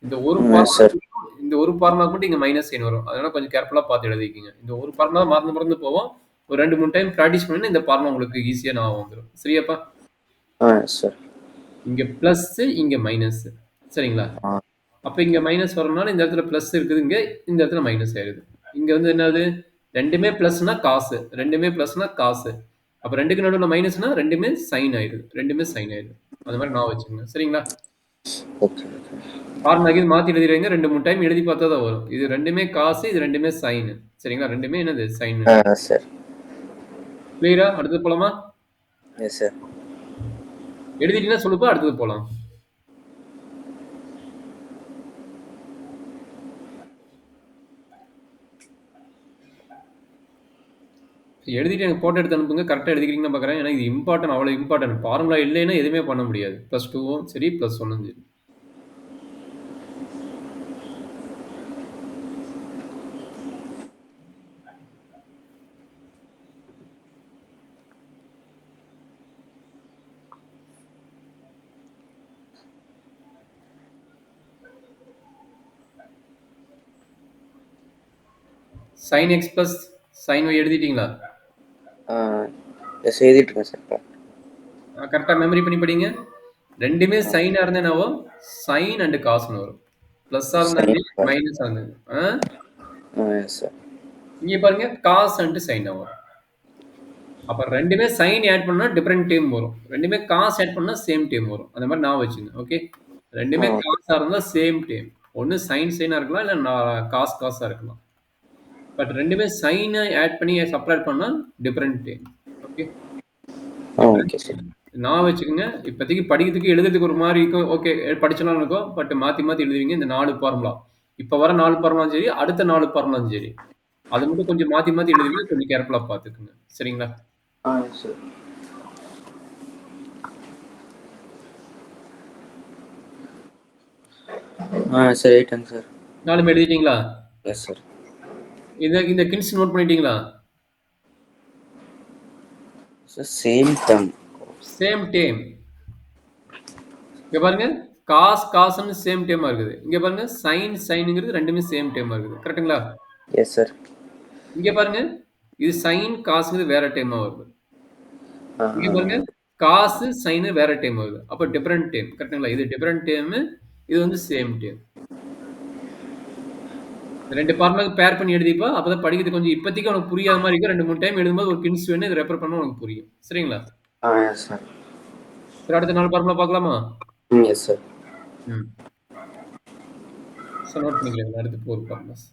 இந்த ஒரு ஃபார்முலா சார் இந்த ஒரு ஃபார்முலாக்கு மட்டும் இங்க மைனஸ் சைன் வரும். அதனால கொஞ்சம் கேர்ஃபுல்லா பார்த்து எழுதிக்கங்க. இந்த ஒரு ஃபார்முலா மறந்து போவோம். ஒரு 2, 3 டைம் பிராக்டிஸ் பண்ணீங்கன்னா இந்த ஃபார்முலா உங்களுக்கு ஈஸியா ஞாபகம் வந்துரும். சரியாப்பா? சார் இங்க பிளஸ், இங்க மைனஸ். சரிங்களா? அப்ப இங்க மைனஸ் வரனால இந்த இடத்துல பிளஸ் இருக்குது. இந்த இடத்துல மைனஸ் ஆயிடுது. இங்க வந்து என்னது? ரெண்டுமே பிளஸ்னா காசு. ரெண்டுமே பிளஸ்னா காசு. அப்ப 2க்கு நடுவுல மைனஸ்னா ரெண்டுமே சைன் ஆயிடுது. ரெண்டுமே சைன் ஆயிடுது. அது மாதிரி நான் வச்சுக்கோங்க. சரிங்களா? ஓகே ஓகே ஃபார்முலா கீது மாத்தி எழுதிடுவீங்க. 2, 3 டைம் எழுதி பார்த்தா தான் வரும். இது ரெண்டுமே காசு, இது ரெண்டுமே சைன். சரிங்களா? ரெண்டுமே என்னது? சைன். சார் கிளியரா? அடுத்தது போலாமா? எஸ் சார் எழுதிட்டீங்கன்னா சொல்லுப்பா, அடுத்தது போலாம். எழுதிட்டு எனக்கு போட்டோ எடுத்து அனுப்புங்க. கரெக்டா எழுதிக்கிறீங்கன்னு பார்க்குறேன். ஏன்னா இது இம்பார்ட்டன்ட், அவ்வளோ இம்பார்ட்டன்ட். ஃபார்முலா இல்லைன்னா எதுவுமே பண்ண முடியாது. +2வும் சரி, +1ம் சரி. sin x plus sin y எழுதிட்டீங்களா? எஸ் எழுதிட்டுருக்கேன் சார். கரெக்டா மெமரி பண்ணி படிங்க. ரெண்டுமே சைனா இருந்தா என்னவோ சைன் அண்ட் காசுன்னு வரும். பிளஸ்ஸா இருந்தா சைன் மைனஸா இருந்தது. எஸ் சார் இங்க பாருங்க காஸ் அண்ட் சைனா வரும். அப்ப ரெண்டுமே சைன் ஆட் பண்ணா டிஃபரெண்ட் டேம் வரும். ரெண்டுமே காஸ் ஆட் பண்ணா சேம் டேம் வரும். அந்த மாதிரி நான் வச்சுங்க. ஓகே. ரெண்டுமே காசா இருந்தா சேம் டேம். ஒன்னு சைன் சைனா இருக்கலாம், இல்ல காசா இருக்கலாம். பட் ரெண்டுமே சைனை ஆட் பண்ணி சப்ராக்ட் பண்ணா different term. Okay. Okay sir நான் வச்சுக்கோங்க. இப்போதைக்கு படிக்கிறதுக்கு எழுதுறதுக்கு ஒரு மாதிரி இருக்கும். ஓகே படிச்சலாம் இருக்கும். பட் மாற்றி மாற்றி எழுதுவீங்க இந்த 4 ஃபார்முலா. இப்போ வர 4 ஃபார்முலாவும் சரி, அடுத்த 4 ஃபார்முலாவும் சரி. அது மட்டும் கொஞ்சம் மாற்றி மாற்றி எழுதுவீங்க. கொஞ்சம் கேர்ஃபுல்லாக பார்த்துக்குங்க. சரிங்களா? சார் சரி ரைட்டாங்க சார். 4 எழுதிட்டீங்களா? Yes sir. இந்த கின்ஸ் நோட் பண்ணிட்டீங்களா? சேம் டேம். சேம் டேம். இங்க பாருங்க காசுன்னு சேம் டேமா இருக்குது. இங்க பாருங்க சைனுங்கிறது ரெண்டுமே சேம் டேமா இருக்குது. கரெக்ட்டுங்களா? Yes sir. இங்க பாருங்க இது சைன் காசுங்கிறது வேற டேமா வருது. இங்க பாருங்க காசு சைன் வேற டேம் வருது. அப்ப டிஃபரெண்ட் டேம். கரெக்ட்டுங்களா? இது டிஃபரெண்ட் டேம், இது வந்து சேம் டேம். ரெண்டு ஃபார்முலாக்கு பேர் பண்ணி எழுதிப்பா. அப்பதான் படிக்கிறது கொஞ்சம் இப்போதைக்கு உனக்கு புரியாத மாதிரி இருக்கும். 2, 3 டைம் எழுதும்போது ஒரு கின்ஸ் வேணும். இதை ரெஃபர் பண்ணா உனக்கு புரியும். சரிங்களா? Yes sir. சரி அடுத்த 4 ஃபார்முலா பார்க்கலாமா? Yes sir. சார் நோட் பண்ணிக்கலாம். அடுத்து 4 ஃபார்முலாஸ்.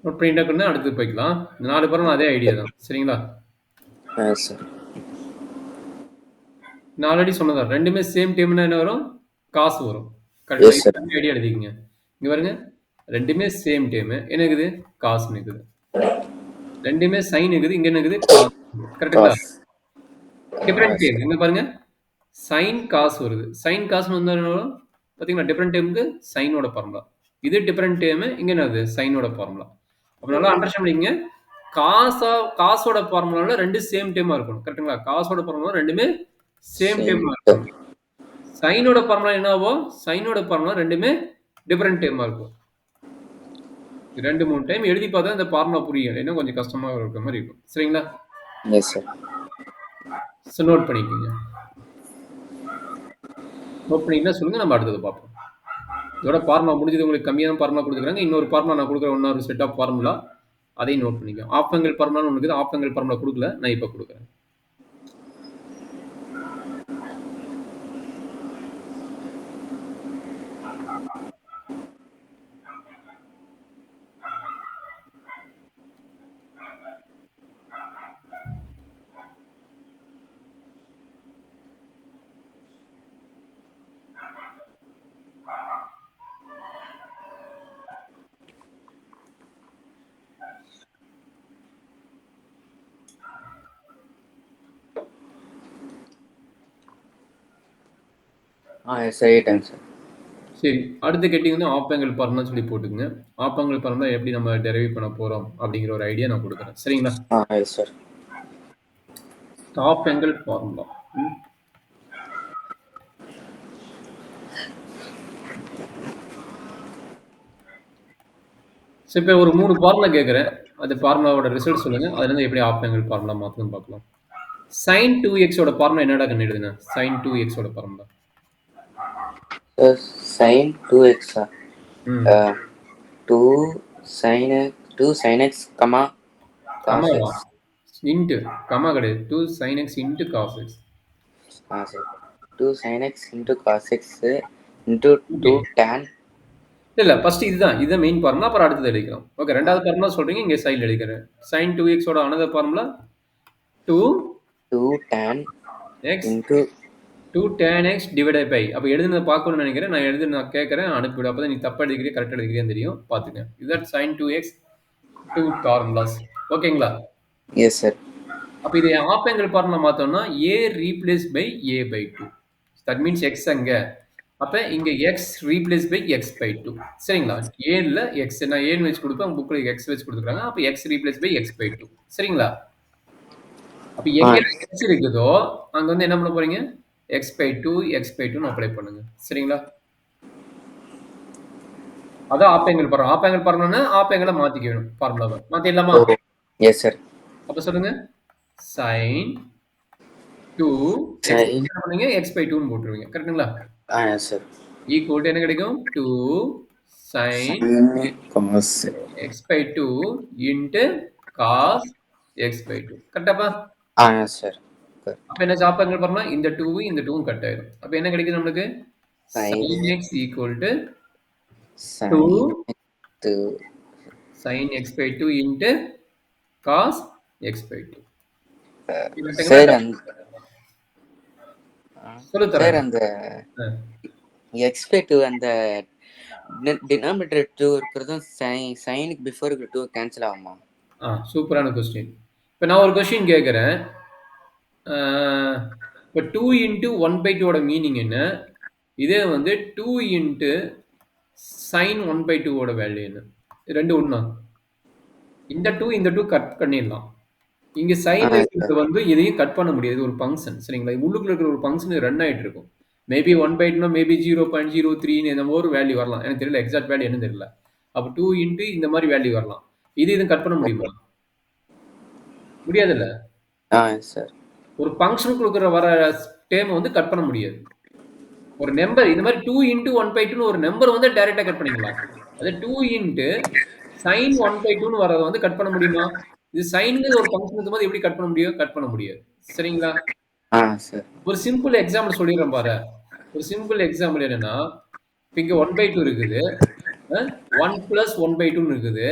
நோட் பண்ணிட்டா அடுத்து போய்க்கலாம். இந்த 4 ஃபார்முலா அதே ஐடியா தான். சரிங்களா? சார். நான் ஆல்ரெடி சொன்னதான். ரெண்டுமே சேம் டேம்னா என்ன வரும்? காசு வரும். Yes sir. கரெக்டா? ஐடியா எழுதிக்கங்க. இங்க பாருங்க ரெண்டுமே சேம் டேம். என்ன இருக்குது? காசுன்னு இருக்குது. ரெண்டுமே சைன் இருக்குது. இங்க என்ன இருக்குது? காசு. கரெக்ட்டுங்களா? Different term. இங்க பாருங்க சைன் காசு வருது. சைன் காசுன்னு வந்தா என்ன வரும்? பாத்தீங்களா? டிஃபரெண்ட் டேமுக்கு சைனோட ஃபார்முலா. இது டிஃபரெண்ட் டேம். இங்க என்னது? சைனோட ஃபார்முலா. அப்ப நல்லா அண்டர்ஸ்டாண்ட் பண்ணிக்கங்க. காசோட ஃபார்முலால ரெண்டு சேம் டேமா இருக்கணும். கரெக்ட்டுங்களா? காசோட ஃபார்முலா ரெண்டுமே சேம் டேமா இருக்கணும். சைனோட ஃபார்முலா என்னவோ சைனோட ஃபார்முலா ரெண்டுமே டிஃபரெண்ட் டேமா இருக்கும். 2, 3 டைம் எழுதி பார்த்தா இந்த ஃபார்முலா புரியும். இல்லைன்னா கொஞ்சம் கஷ்டமா இருக்கிற மாதிரி இருக்கும். சரிங்களா? Yes sir. ஸோ நோட் பண்ணிக்கோங்க. நோட் பண்ணிங்கன்னா சொல்லுங்க. நம்ம அடுத்தது பார்ப்போம். இதோட ஃபார்முலா முடிஞ்சது. உங்களுக்கு கம்மியான ஃபார்முலா கொடுத்துருக்காங்க. இன்னொரு ஃபார்முலா நான் கொடுக்குறேன். இன்னொரு செட் ஆஃப் ஃபார்முலா அதையும் நோட் பண்ணிக்கோ. ஆஃப் ஆங்கிள் ஃபார்முலான்னு ஒன்று இருக்குது. ஆஃப் ஆங்கிள் ஃபார்முலா கொடுக்கல. நான் இப்போ கொடுக்குறேன். Yes sir 8 sir. சரி. அடுத்த ஹெட்டிங் வந்து ஆப் ஆங்கிள் ஃபார்முலான்னு சொல்லி போட்டுக்கங்க. ஆப் ஆங்கிள் ஃபார்முலா எப்படி நம்ம டெரைவ் பண்ண போறோம் அப்படிங்கிற ஒரு ஐடியா நான் குடுக்குறேன். சரிங்களா? Yes sir. Half angle formula. சரி, இப்ப ஒரு 3 ஃபார்முலா கேட்கிறேன். அந்த ஃபார்முலாவோட ரிசல்ட் சொல்லுங்க. அதுலருந்து எப்படி ஆப் ஆங்கிள் ஃபார்முலா மாத்தணும்னு பார்க்கலாம். sin 2x ஓட ஃபார்முலா என்னடா கண்ணு எழுதுன? sin 2x ஓட ஃபார்முலா. சார் sin 2x ம். 2 sin x comma cos கமாவா? x. Into. Comma கிடையாது. 2 sin x into cos x. Sir 2 sin x into cos x into okay. 2 tan. இல்ல ஃபர்ஸ்ட் இதுதான். இதுதான் மெயின் ஃபார்முலா. அப்புறம் அடுத்தது எழுதிக்கலாம். ஓகே. 2வது ஃபார்முலா சொல்றீங்க. இங்க சைடுல எழுதிக்கிறேன். sin 2x ஓட another formula 2 2 tan x into 2 tan x divided by. அப்ப எழுதுனத பார்க்கணும்னு நினைக்கிறேன். நான் கேட்கிறேன். அனுப்பிவிடு. அப்பதான் நீ தப்பா எழுதிக்கிறியா, கரெக்ட்டா எழுதிக்கிறியான்னு தெரியும். பார்த்துக்க. இதுதான் sin 2x 2 ஃபார்முலாஸ். ஓகேங்களா? Yes sir. அப்ப இதை ஆப் ஆங்கிள் ஃபார்முலா மாத்தோம்னா a replace by a by 2. That means x அங்க. அப்ப இங்க x replace by x by 2. சரிங்களா? a ல x நான் a ன்னு வச்சு கொடுப்பேன். புக்ல x வச்சு கொடுத்துருக்காங்க. அப்ப x replace by x by 2. சரிங்களா? அப்ப எங்க x இருக்குதோ அங்க வந்து என்ன பண்ண போறீங்க? x by 2 x by 2 ன்னு அப்ளை பண்ணுங்க. சரிங்களா? அதான் half angle formula. Half angle ஃபார்முலான்னா ஆப் ஆங்கிள மாத்திக்கணும் ஃபார்முலாவ. மாத்திடலாமா? S sir. அப்ப சொல்லுங்க. sin 2 x sin என்ன பண்ணுவீங்க? x by 2 ன்னு போட்டுருவீங்க. கரெக்ட்டுங்களா? Yes sir. ஈக்குவல் டு என்ன கிடைக்கும்? 2 sin sin cos x by 2 into cos x by 2. கரெக்டாப்பா? Yes sir. அப்ப என்ன ஆப் ஆங்கிள் ஃபார்முலா? இந்த 2 இந்த 2 கட் ஆயிடும். அப்ப என்ன கிடைக்குது நம்மளுக்கு? sin sin x equal to sin 2 2 sin x by 2 into cos x by 2. Sir அந்த சொல்லு சார் தரேன். அந்த x by 2 அந்த டினாமினேட்டர் 2 இருக்கிறதும் சைனுக்கு பிஃபோர் இருக்கிற 2 கேன்சல் ஆகுமா? சூப்பரான கொஸ்டின். இப்ப நான் ஒரு கொஸ்டின் கேட்கிறேன். இப்ப 2 இன்டு 1 by 2 ஓட மீனிங் என்ன? இதே வந்து 2 இன்டு sin 1 by 2 ஓட வேல்யூ என்ன? ரெண்டு ஒண்ணா? இந்த 2 இந்த 2 கட் பண்ணிடலாம். இங்க sin இருக்கிறது வந்து எதையும் கட் பண்ண முடியாது. இது ஒரு ஃபங்ஷன். சரிங்களா? உள்ளுக்குள்ள இருக்கிற ஒரு ஃபங்ஷன் ரன் ஆயிட்டு இருக்கும். மேபி 1 by 2 மேபி 0.03 என்னமோ ஒரு வேல்யூ வரலாம். எனக்கு தெரியல. எக்ஸாக்ட் வேல்யூ என்னன்னு தெரியல. அப்ப 2 இன்டு இந்த மாதிரி வேல்யூ வரலாம். இது கட் பண்ண முடியுமா? முடியாதுல்ல? சார். ஒரு ஃபங்ஷனுக்கு இருக்கிற வர டேர்ம் வந்து கட் பண்ண முடியாது. ஒரு நம்பர் இந்த மாதிரி 2 இன்டு 1 by 2 ஒரு நம்பர் வந்து டைரக்டா கட் பண்ணிக்கலாம். அது 2 இன்டு sin 1 by 2 வரத வந்து கட் பண்ண முடியுமா? இது சைன்ங்கிறது ஒரு ஃபங்ஷன் இருக்கும்போது எப்படி கட் பண்ண முடியும்? கட் பண்ண முடியாது. சரிங்களா? சார். ஒரு சிம்பிள் எக்ஸாம்பிள் சொல்லிடுறேன் பாரு. ஒரு சிம்பிள் எக்ஸாம்பிள் என்னன்னா, இப்ப இங்க 1 by 2 இருக்குது. 1 பிளஸ் 1 by 2 இருக்குது.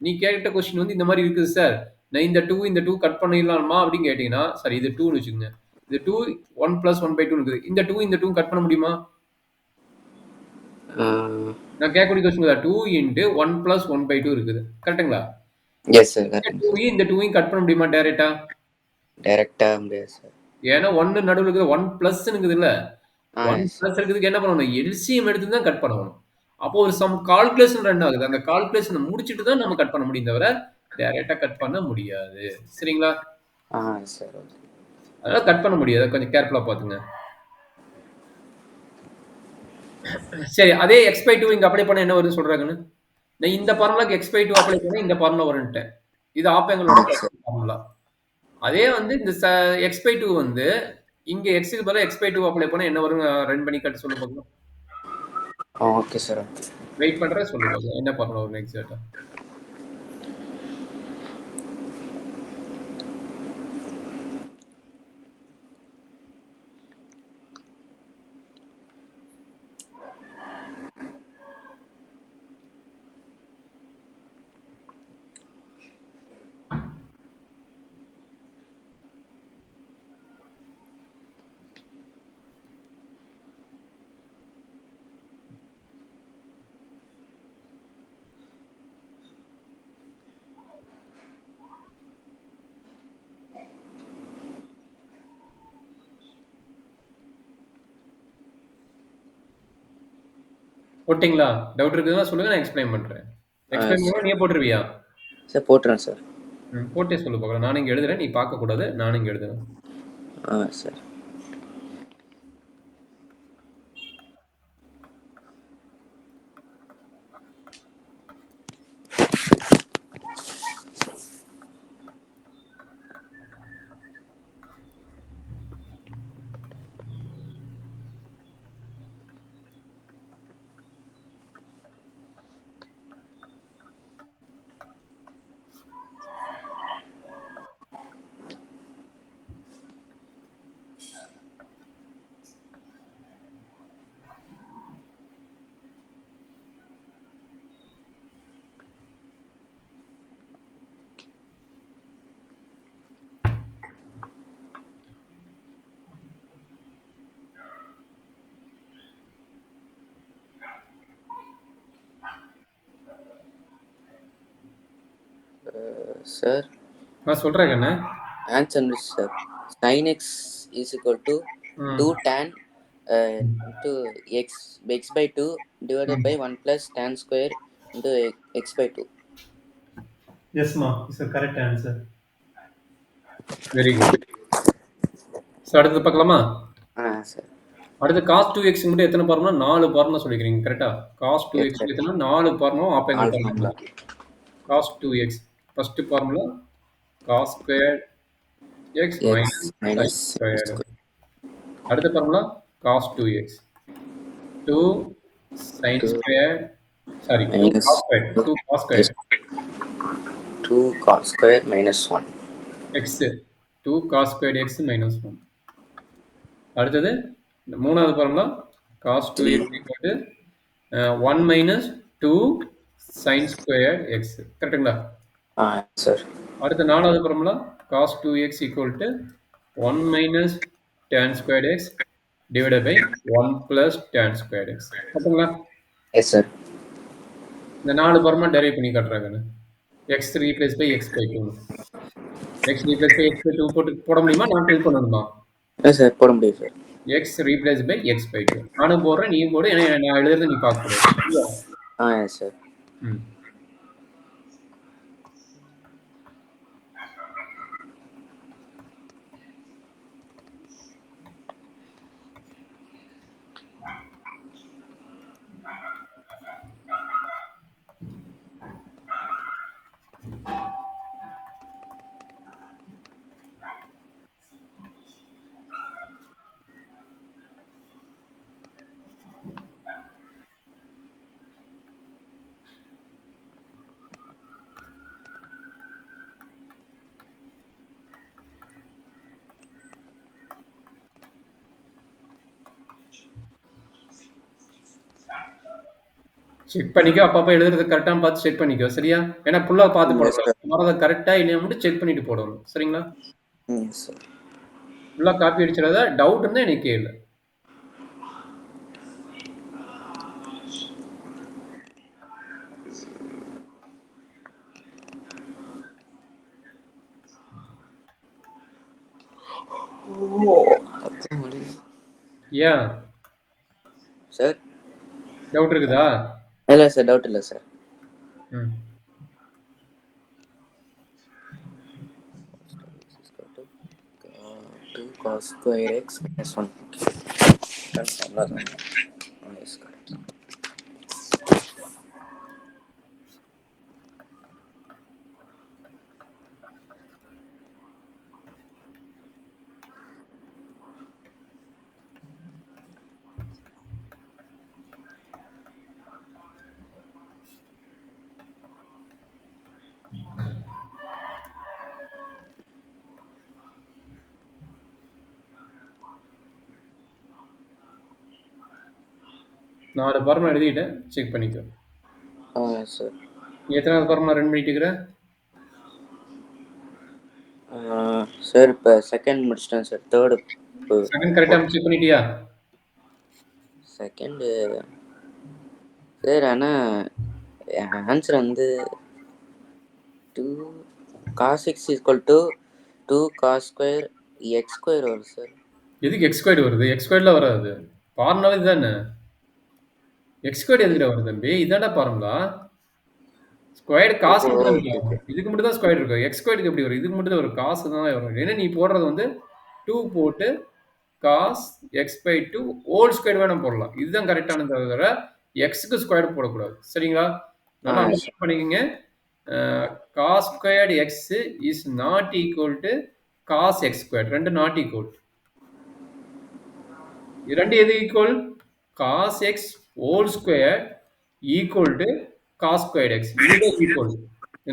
நீ கேட்ட கொஸ்டின் வந்து இந்த மாதிரி இருக்குது சார். நான் இந்த 2 கட் பண்ணிடலாமா அப்படின்னு கேட்டீங்கன்னா, சரி இது 2ன்னு வச்சுக்கோங்க. இது 2 1 பிளஸ் 1 by 2 இருக்குது. இந்த 2 கட் பண்ண முடியுமா? நான் கேட்கக்கூடிய கொஸ்டின் 2 இன்டு 1 பிளஸ் 1 by 2 இருக்குது. கரெக்ட்டுங்களா? Yes sir. இந்த 2 கட் பண்ண முடியுமா டைரக்டா? டைரக்டா முடியாது சார். ஏன்னா 1 நடுவுல இருக்குது 1 பிளஸ் இருக்குதுல்ல. 1 எஸ். பிளஸ் இருக்கிறதுக்கு என்ன பண்ணணும்? எல்சிஎம் எடுத்து தான் கட் பண்ணணும். அப்போ ஒரு சம் கால்குலேஷன் ரன் ஆகுது. அந்த கால்குலேஷன முடிச்சுட்டு தான் நம்ம கட் பண்ண முடியும் தவிர, டைரக்ட்டா கட் பண்ண முடியாது. சரிங்களா? சார். அதனால கட் பண்ண முடியாது. கொஞ்சம் கேர்ஃபுல்லா பாத்துங்க. சரி, அதே x by 2 இங்க அப்ளை பண்ணா என்ன வருதுன்னு சொல்றாங்கன்னு. நான் இந்த ஃபார்முலாக்கு x by 2 அப்ளை பண்ணா இந்த ஃபார்முலா வரும்ன்ட்டேன். இது ஆப் ஆங்கிளோட ஃபார்முலா. அதே வந்து இந்த x by 2 வந்து இங்க x க்கு பதிலா x by 2 அப்ளை பண்ணா என்ன வரும்? ரன் பண்ணி காட்டு சொல்லு பாக்கலாம். Okay sir. வெயிட் பண்றேன் சொல்லு பாக்கலாம். என்ன ஃபார்முலா வரும் எக்ஸாக்ட்டா? போட்டீங்களா? டவுட் இருக்குதுன்னா சொல்லுங்க, நான் எக்ஸ்பிளைன் பண்றேன். எக்ஸ்பிளைன் சார் பண்ணும்போது நீயே போட்டுருவியா? சார் போட்டுறேன் சார். போட்டே சொல்லு பார்க்கலாம். நானும் இங்க எழுதுறேன். நீ பார்க்கக்கூடாது. நானும் இங்க எழுதுறேன். சார். சார் நான் சொல்றேன் கண்ணு. ஆன்சர் வந்துச்சு sir. sin x is equal to 2 tan into x by 2 divided by 1 plus tan square into x by 2. Yes, ma. It's a correct answer. Very good. So அடுத்தது பார்க்கலாமா? சார். அடுத்து cos 2x மட்டும் எத்தனை பார்ம்னா 4 பார்ம்னு சொல்லிக்கிறீங்க. கரெக்ட்டா? cos 2x எத்தனை 4 பார்மும் opposite formula. cos 2x first formula cos squared x minus sin squared. அடுத்த formula cos 2x 2 sin squared, sorry, 2 cos squared, 2 cos squared 2 cos square minus 1 x 2 cos squared x minus 1. அடுத்தது மூணாவது formula cos 2x equal to 1 minus 2 sin squared x. கரெக்ட்டுங்களா? சார். அடுத்த நாலாவது formula cos 2x equal to 1 minus tan squared x divided by 1 plus tan squared x. கரெக்ட்டுங்களா? Yes sir. இந்த 4 பார்முலா டெரைவ் பண்ணி காட்டுறாங்க. x replace by x by 2. x replace by x by 2 போட முடியுமா? நான் ஃபில் பண்ணணுமா? சார் போட முடியும் sir. x replace by x by 2. நானும் போடுறேன், நீயும் போடு. ஏன்னா நான் எழுதுறது நீ பார்க்கக்கூடாது. Yes sir. செக் பண்ணிக்கோ. அப்பப்போ எழுதுறது கரெக்டாக பார்த்து செக் பண்ணிக்கோ. சரியா? ஏன்னா ஃபுல்லாக பார்த்து போடணும். வரதை கரெக்டா இல்லையா மட்டும் செக் பண்ணிட்டு போடணும். சரிங்களா? ஃபுல்லாக காப்பி அடிச்சிடாத. டவுட் இருந்தால் எனக்கு கேளு. ஏன் சார் டவுட் இருக்குதா? இல்லை சார், டவுட் இல்லை சார். ம் 2 cos square x minus 1. நாலு பார்முலா எழுதிட்டேன். செக் பண்ணிக்கோ. சார். நீ எத்தனாவது பார்முலா ரன் பண்ணிட்டு இருக்கிற? சார் இப்போ செகண்ட் முடிச்சிட்டேன் சார். தேர்டு செகண்ட் கரெக்டாக செக் பண்ணிட்டியா? செகண்டு சார், ஆனால் ஆன்சர் வந்து 2 cos x equal to 2 cos square x square வரும் சார். எதுக்கு எக்ஸ் ஸ்கொயர்டு வருது? எக்ஸ் ஸ்கொயர்டில் வராது. பார்முலாவே இதுதானே. எக்ஸ் ஸ்கொயர்டு எதுக்குடா வரும் தம்பி? இதான்டா ஃபார்முலா. ஸ்கொயர்டு காசு மட்டும் தான் ஓகே இருக்கும். ஓகே. இதுக்கு மட்டும் தான் ஸ்கொயர் இருக்கும். எக்ஸ் ஸ்கொயர்டுக்கு எப்படி வரும்? இதுக்கு மட்டும் தான் வரும். காசு தான் வரும். ஏன்னா நீ போடுறது வந்து 2 போட்டு cos x by 2 whole square வேணா போடலாம். இதுதான் கரெக்டானது தவிர எக்ஸுக்கு ஸ்கொயர் போடக்கூடாது. சரிங்களா? நல்லா சரி. அண்டர்ஸ்டாண்ட் பண்ணிக்கங்க. Cos squared x is not equal to cos x square. ரெண்டு நாட் ஈக்குவல். இது ரெண்டு எது equal? Cos x whole square equal to cos squared x. இதுதான் ஈக்குவல்.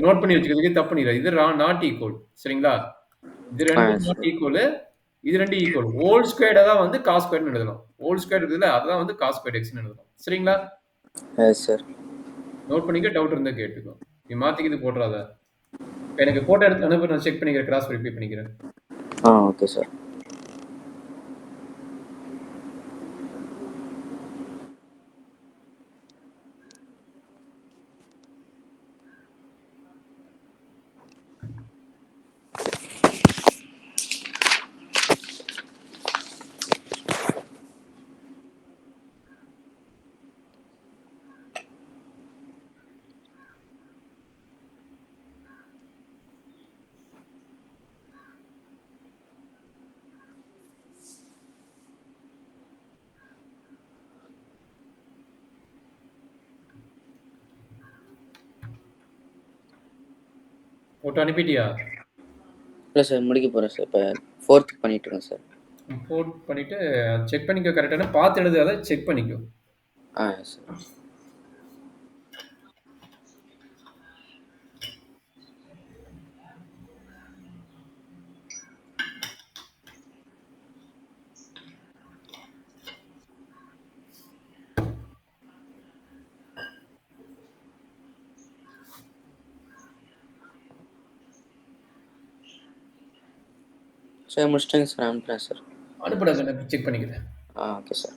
நோட் பண்ணி வச்சுக்கிறதுக்கு தப்பு பண்ணிடுற. இது நாட் ஈக்குவல். சரிங்களா? இது ரெண்டும் நாட் சரி. ஈக்குவல். இது ரெண்டும் ஈக்குவல். ஹோல் ஸ்கொயர்டை தான் வந்து காஸ் ஸ்கொயர்னு எழுதலாம். ஹோல் ஸ்கொயர் இருக்குதுல்ல அதான் வந்து காஸ் ஸ்கொயர் எக்ஸ்னு எழுதலாம். சரிங்களா? சார். நோட் பண்ணிக்க. டவுட் இருந்தா கேட்டுக்கோ. நீ மாத்திக்கிது போட்டுறாத. எனக்கு போட்டோ எடுத்து அனுப்பி நான் செக் பண்ணிக்கிறேன். கிராஸ் வெரிஃபை பண்ணிக்கிறேன். Okay sir. போட்டோ அனுப்பிட்டியா? இல்லை சார், முடிக்க போகிறேன் சார். இப்போ 4th பண்ணிட்டு இருக்கேன் சார். போட் பண்ணிட்டு செக் பண்ணிக்கோ. கரெக்டான பார்த்து எழுதாத, செக் பண்ணிக்கோ. சார். சார் முடிச்சிட்டேங்க சார். அனுப்புகிறேன் சார். அனுப்புடா, செக் பண்ணிக்கிறேன். Okay sir.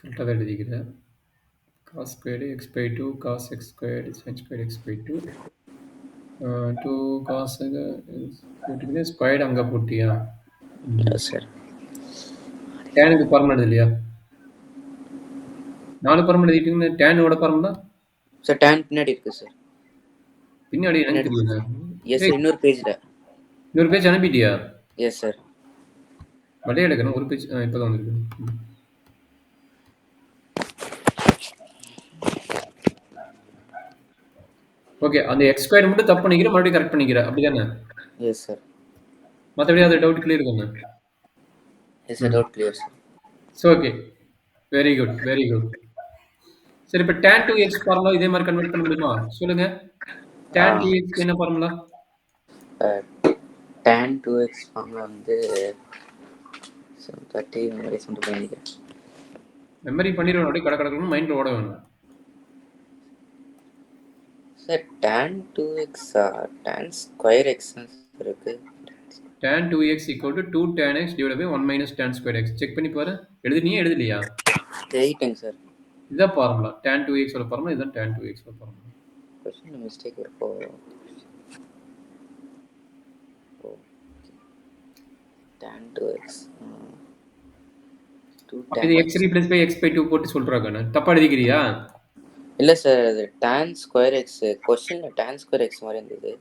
கரெக்டாக தான் எழுதிக்கிறேன். Cos squared X by 2 cos X squared sine squared X by 2 2 cos போட்டுக்கிட்டு ஸ்கொயர்டு அங்கே போட்டியா? சார். டேனுக்கு பர்மனெண்ட் இல்லையா? 4 பர்மனெண்ட் எழுதிட்டீங்கன்னா டேனோட பர்மனெண்ட் சார் டேன் பின்னாடி இருக்குது சார். பின்னாடி எனக்கு தெரியல. Yes sir. இன்னொரு பேஜில். இன்னொரு பேஜ் அனுப்பிட்டியா? Yes sir. வளைய எடுக்கணும். ஒரு பேஜ் இப்போதான் வந்துருக்கு. ஓகே, அந்த எக்ஸ் ஸ்கொயர் மட்டும் தப்பு பண்ணிக்கிறேன், மறுபடியும் கரெக்ட் பண்ணிக்கிறேன். அப்படிதானே? Yes sir. மற்றபடி அது டவுட் கிளியர் இருக்குங்க. Yes sir. Doubt clear sir. Okay, very good very good. சரி, இப்போ tan 2x ஃபார்முலா இதே மாதிரி கன்வெர்ட் பண்ண முடியுமா? சொல்லுங்க. tan 2x என்ன ஃபார்முலா? tan 2x ஃபார்முலா வந்து 30 மெமரைஸ் மட்டும் பண்ணிக்கிறேன். மெமரி பண்ணிடுவேன். அப்படியே கடக்கணும் மைண்டில் ஓட வேணும். Sir tan 2x tan square X இருக்கு. tan 2x equal to 2 tan x divided by 1 minus tan square x. Check பண்ணி பாரு. எழுதுனியா எழுதலையா? எழுதிட்டேங்க சார். இதான் ஃபார்முலா. tan 2x ஓட ஃபார்முலா. இதுதான் tan 2x ஓட ஃபார்முலா. கொஸ்டின் மிஸ்டேக் இருக்கோ? tan 2x. 2 அப்ப tan இது x. x3 + x/2 போட்டு சொல்றாங்க. தப்பா எழுதிக்கிறியா? இல்ல சார், அது tan ஸ்கொயர் x. கொஸ்டின்ல tan ஸ்கொயர் x மாதிரி இருந்தது.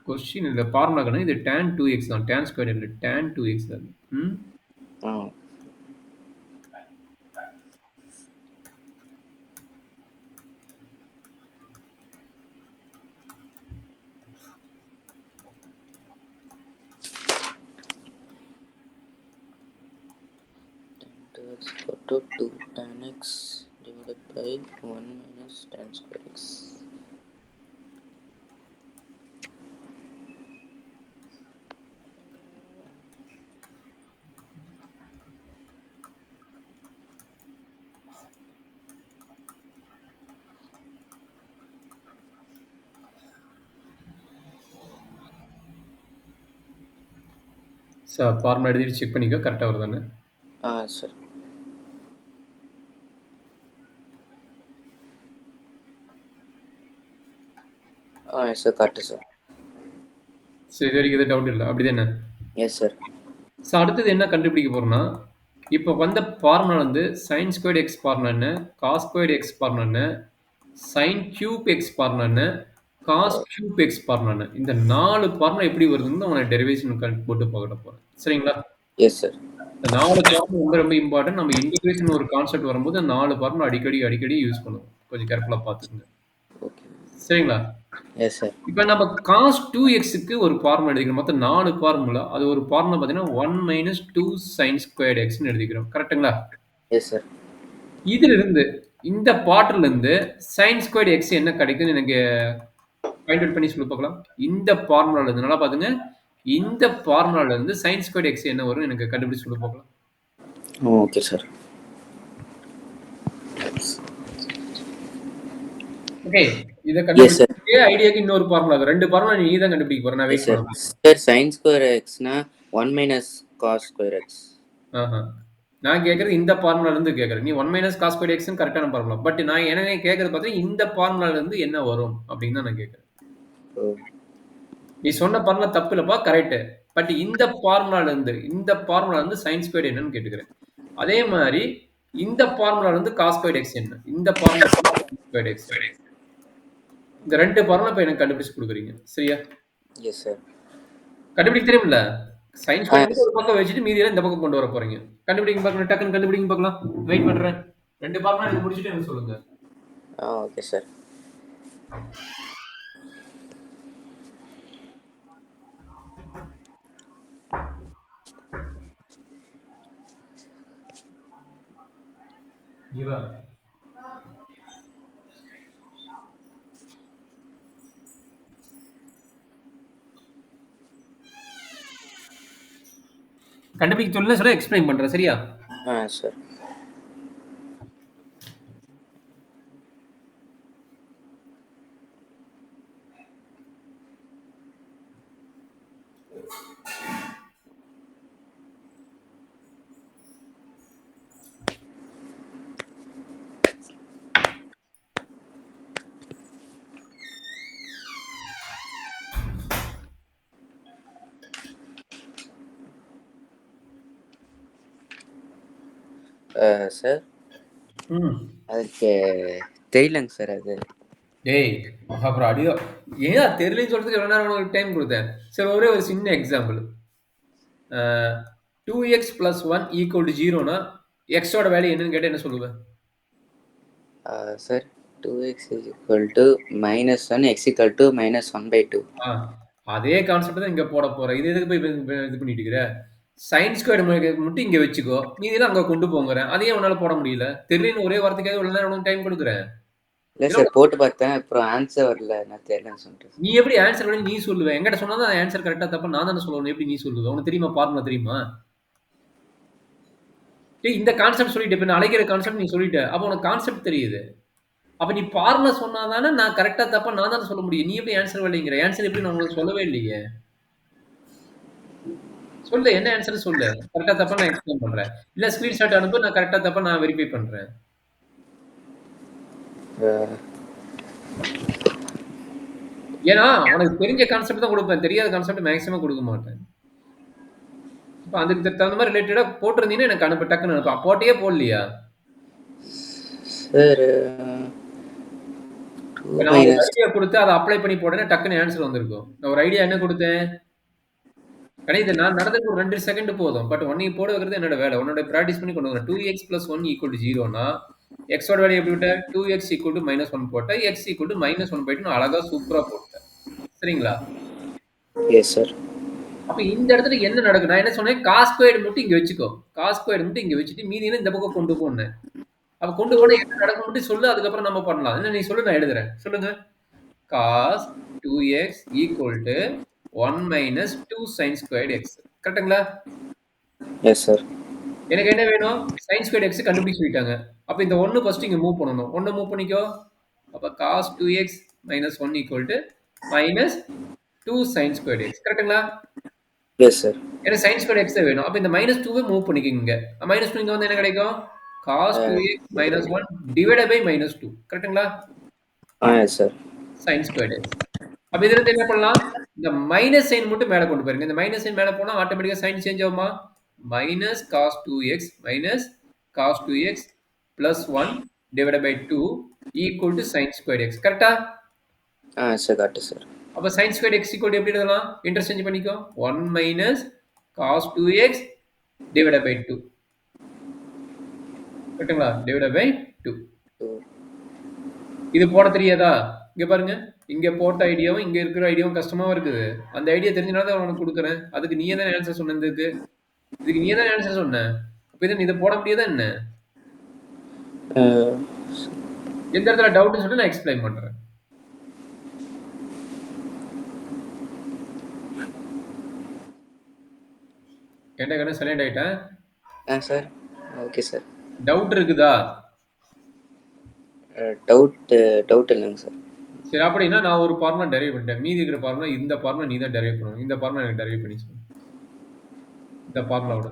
கொஸ்டின் இல்ல. ஃபார்முலா கணக்கு. இது tan 2x தான். tan ஸ்கொயர் இல்ல. tan 2x தான். ம். ஆ. tan 2x equal to 2 tan x divided by 1 minus tan square x. Sir formula எழுதிட்டு செக் பண்ணிக்கோ. கரெக்ட்டா வருதான்னு. Sir. Yes sir, correct sir. சரி, இது வரைக்கும் எதுவும் டவுட் இல்ல. அப்படிதானே? Yes sir. ஸோ அடுத்தது என்ன கண்டுபிடிக்க போறோம்னா, இப்போ வந்த ஃபார்முலா வந்து sin ஸ்கொயர்ட் x ஃபார்முலா என்ன? cos ஸ்கொயர்ட் x ஃபார்முலா என்ன? sin கியூப் x ஃபார்முலா என்ன? cos கியூப் x ஃபார்முலா என்ன? இந்த 4 ஃபார்முலா எப்படி வருதுன்னு நான் உனக்கு டெரிவேஷன் போட்டு பார்க்க போறேன். சரிங்களா? Yes sir. இந்த 4 ஃபார்முலா ரொம்ப ரொம்ப இம்பார்ட்டன்ட். நம்ம இன்டகிரேஷன் ஒரு கான்செப்ட் வரும்போது 4 ஃபார்முலா அடிக்கடி யூஸ் பண்ணுவோம். கொஞ்சம் கேர்ஃபுல்லா பார்த்துக்கங்க. ஓகே. சரிங்களா? Yes sir. இப்ப நம்ம cos 2xக்கு ஒரு ஃபார்முலா எழுதிக்கிறோம். மொத்தம் 4 ஃபார்முலா. அது ஒரு ஃபார்முலா பார்த்தீங்கன்னா, 1 - 2 sin ஸ்கொயர்ட் xன்னு எழுதிக்கிறோம். கரெக்ட்டுங்களா? Yes sir. இதிலிருந்து இந்த பார்ட்லருந்து sin ஸ்கொயர்ட் x என்ன கிடைக்கும்னு எனக்கு ஃபைண்ட் அவுட் பண்ணி சொல்லு பார்க்கலாம். இந்த ஃபார்முலால இருந்து நல்லா பாத்துங்க. இந்த ஃபார்முலால இருந்து sin ஸ்கொயர்ட் x என்ன வரும்னு எனக்கு கண்டுபிடிச்சு சொல்லு பார்க்கலாம். Okay sir. ஓகே. இத எஸ் சார். கண்டுபிடிச்சே ஐடியாக்கு இன்னொரு ஃபார்முலா இருக்கு. 2 ஃபார்முலா நீ தான் கண்டுபிடிக்க போற. நான் எஸ் வெயிட் சார். பண்ணணும். சார், sin ஸ்கொயர் எக்ஸ்னா 1 மைனஸ் காஸ் ஸ்கொயர் எக்ஸ். ஆஹா. நான் கேட்கறது இந்த ஃபார்முலால இருந்து கேட்கறேன். நீ 1 - cos ஸ்கொயர்ட் xன்னு கரெக்ட்டான ஃபார்முலா. பட் நான் எனவே கேட்கறது பார்த்தீங்கன்னா, இந்த ஃபார்முலால இருந்து என்ன வரும் அப்படின்னு தான் நான் கேட்கறேன். ஓ. நீ சொன்ன ஃபார்முலா தப்பு இல்லப்பா, கரெக்ட். பட் இந்த ஃபார்முலால இருந்து sin ஸ்கொயர்ட் என்னன்னு கேட்டுக்கிறேன். அதே மாரி இந்த ஃபார்முலால இருந்து cos ஸ்கொயர்ட் x என்ன? இந்த ஃபார்முலா sin ஸ்கொயர்ட் x. இந்த 2 ஃபார்முலா இப்ப எனக்கு கண்டுபிடிச்சு குடுக்குறீங்க. சரியா? Yes sir. கண்டுபிடிக்க தெரியும்ல? sin ஸ்கொயர் மட்டும் ஒரு பக்கம் வச்சுட்டு மீதியெல்லாம் இந்த பக்கம் கொண்டு வர போறீங்க. கண்டுபிடிங்க பார்க்கலாம். டக்குன்னு கண்டுபிடிங்க பார்க்கலாம். வெயிட் பண்றேன். 2 ஃபார்முலா எனக்கு முடிச்சுட்டு எனக்கு சொல்லுங்க. Okay sir. இவா கண்டுபிடிக்க சொல்ல எக்ஸ்பிளைன் பண்றேன். சரியா? சார். சார், அதுக்கு தெரியலங்க சார் அது. டேய், அப்புறம் அடியோ ஏன் தெரியலன்னு சொல்றதுக்கு எவ்வளவு நேரம் உனக்கு டைம் கொடுத்தேன். சரி, ஒரே ஒரு சின்ன எக்ஸாம்பிள். 2x + 1 = 0னா x ஓட வேல்யூ என்னன்னு கேட்டா என்ன சொல்லுவேன்? Sir, 2x equal to -1, x equal to -1/2. அதே கான்செப்ட் தான் இங்க போட போறேன். இது எதுக்கு போய் இது பண்ணிட்டு இருக்கிற? sin ஸ்கொயர்ட் மட்டும் இங்க வச்சுக்கோ. மீதியெல்லாம் அங்க கொண்டு போங்கறேன். அதையே உன்னால போட முடியல. தெரியலன்னு ஒரே வார்த்தைக்காக இவ்வளவு நேரம் உனக்கு டைம் கொடுக்குறேன். இல்ல சார், போட்டு பார்த்தேன். அப்புறம் ஆன்சர் வரல. நான் தெரியலன்னு சொல்லிட்டேன். நீ எப்படி ஆன்சர் பண்ணி நீ சொல்லுவ? என்கிட்ட சொன்னா தான் ஆன்சர் கரெக்ட்டா தப்பா நான் தானே சொல்லணும். எப்படி நீ சொல்லுவ? உனக்கு தெரியுமா? ஃபார்முலா தெரியுமா? டேய், இந்த கான்செப்ட் சொல்லிட்டு இப்ப நான் அழைக்கிற கான்செப்ட் நீ சொல்லிட்ட. அப்ப உனக்கு கான்செப்ட் தெரியுது. அப்ப நீ ஃபார்முலா சொன்னா தானே நான் கரெக்ட்டா தப்பா நான் தானே சொல்ல முடியும். நீ எப்படி ஆன்சர் வரலைங்கிற? ஆன்சர் எப்படி நான் உங்களுக்கு சொல்லவே இல்லையே. சொல்லு, என்ன ஆன்சர்ன்னு சொல்லு. கரெக்ட்டா தப்பா நான் எக்ஸ்பிளைன் பண்றேன். இல்ல ஸ்கிரீன்ஷாட் அனுப்பு, நான் கரெக்ட்டா தப்பா நான் வெரிஃபை பண்றேன். ஏன்னா உனக்கு தெரிஞ்ச கான்செப்ட் தான் கொடுப்பேன். தெரியாத கான்செப்ட் மேக்ஸிமம் கொடுக்க மாட்டேன். அதுக்கு தகுந்த மாதிரி ரிலேட்டடா போட்டிருந்தீங்கன்னா எனக்கு அனுப்ப, டக்குன்னு அனுப்ப. போட்டே போடலையா சார்? இப்ப நான் ஒரு ஐடியா கொடுத்து அதை அப்ளை பண்ணி போட்டேன்னா டக்குன்னு ஆன்சர் வந்திருக்கும். நான் ஒரு ஐடியா என்ன கொடுத்தேன்? ஏன்னா இது நான் நடந்ததுக்கு ஒரு 2 செகண்ட் போதும். பட் நீ போட வைக்கிறது என்னோட வேலை. உன்னோட பிராக்டிஸ் பண்ணி கொண்டு வரணும். 2x + 1 = 0னா எக்ஸோட வேல்யூ எப்படி விட்ட? 2x = -1 போட்ட, x = -1/2 நான் அழகா சூப்பரா போட்டேன். சரிங்களா? Yes sir. அப்ப இந்த இடத்துல என்ன நடக்கும்? நான் என்ன சொன்னேன்? cos ஸ்கொயர்ட் மட்டும் இங்க வச்சுக்கோ. cos ஸ்கொயர்ட் மட்டும் இங்க வச்சுட்டு மீதியெல்லாம் இந்த பக்கம் கொண்டு போன்னேன். அப்ப கொண்டு போனா என்ன நடக்கும் மட்டும் சொல்லு. அதுக்கப்புறம் நம்ம பண்ணலாம். என்ன நீ சொல்லு, நான் எழுதுறேன். சொல்லுங்க. cos 2x = 1 - 2 sin squared x. கரெக்ட்டுங்களா? Yes sir. எனக்கு என்ன வேணும்? sin squared x கண்டுபிடிச்சு சொல்லிட்டாங்க. அப்ப இந்த 1 ஃபர்ஸ்ட் இங்க மூவ் பண்ணனும். 1 மூவ் பண்ணிக்கோ. அப்ப cos 2x - 1 = -2 sin squared x. கரெக்ட்டுங்களா? Yes sir. எனக்கு sin squared x தான் வேணும். அப்ப இந்த -2 மூவ் பண்ணிக்கங்க. -2 இங்க வந்து என்ன கிடைக்கும்? cos 2x - 1 / -2. கரெக்ட்டுங்களா? Yes sir. sin squared x. அப்ப இதுல இருந்து என்ன பண்ணலாம்? இந்த மைனஸ் சைன் மட்டும் மேல கொண்டு போயிருங்க. இந்த மைனஸ் சைன் மேல போனா ஆட்டோமேட்டிக்கா சைன் சேஞ்ச் ஆகுமா? -cos 2x - cos 2x + 1 / 2 = sin squared x. கரெக்ட்டா? Sir correct sir. அப்ப sin squared x = எப்படி எழுதலாம்? இன்டர்சேஞ்ச் பண்ணிக்கோ. 1 - cos 2x / 2. கரெக்ட்டுங்களா? /2. இது போட தெரியாதா? இங்க பாருங்க. இங்க போட்ட ஐடியாவும், இங்க இருக்கிற ஐடியாவும் கஷ்டமாவா இருக்குது? அந்த ஐடியா தெரிஞ்சனால தான் உனக்கு குடுக்குறேன். அதுக்கு நீயே தானே ஆன்சர் சொன்ன இதுக்கு. இதுக்கு நீயே தானே ஆன்சர் சொன்ன. அப்ப இத நீ இத போட முடியாதா என்ன? எந்த இடத்துல டவுட்ன்னு சொல்லு, நான் எக்ஸ்பிளைன் பண்றேன். ஏன்டா கண்ணு சைலண்ட் ஆயிட்ட? சார். Okay sir. டவுட் இருக்குதா? டவுட் இல்லைங்க சார். சரி, அப்படின்னா நான் ஒரு ஃபார்முலா டெரைவ் பண்ணிட்டேன். மீதி இருக்கிற ஃபார்முலா, இந்த ஃபார்முலா நீ தான் டெரைவ் பண்ணணும். இந்த ஃபார்முலா எனக்கு டெரைவ் பண்ணி சொல்லு. இந்த ஃபார்முலாவோட.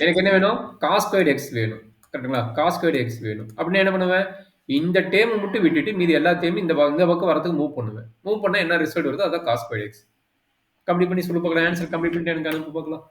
எனக்கு என்ன வேணும்? cos squared x வேணும். கரெக்ட்டுங்களா? cos squared x வேணும். அப்படின்னா என்ன பண்ணுவேன்? இந்த டேர்ம் மட்டும் விட்டுட்டு மீதி எல்லா டேர்மும் இந்த பக்கம் வரதுக்கு மூவ் பண்ணுவேன். மூவ் பண்ணா என்ன ரிசல்ட் வருதோ அதான் cos squared x. கம்ப்ளீட் பண்ணி சொல்லு பார்க்கலாம். ஆன்சர் கம்ப்ளீட் பண்ணிட்டு எனக்கு அனுப்பு பார்க்கலாம்.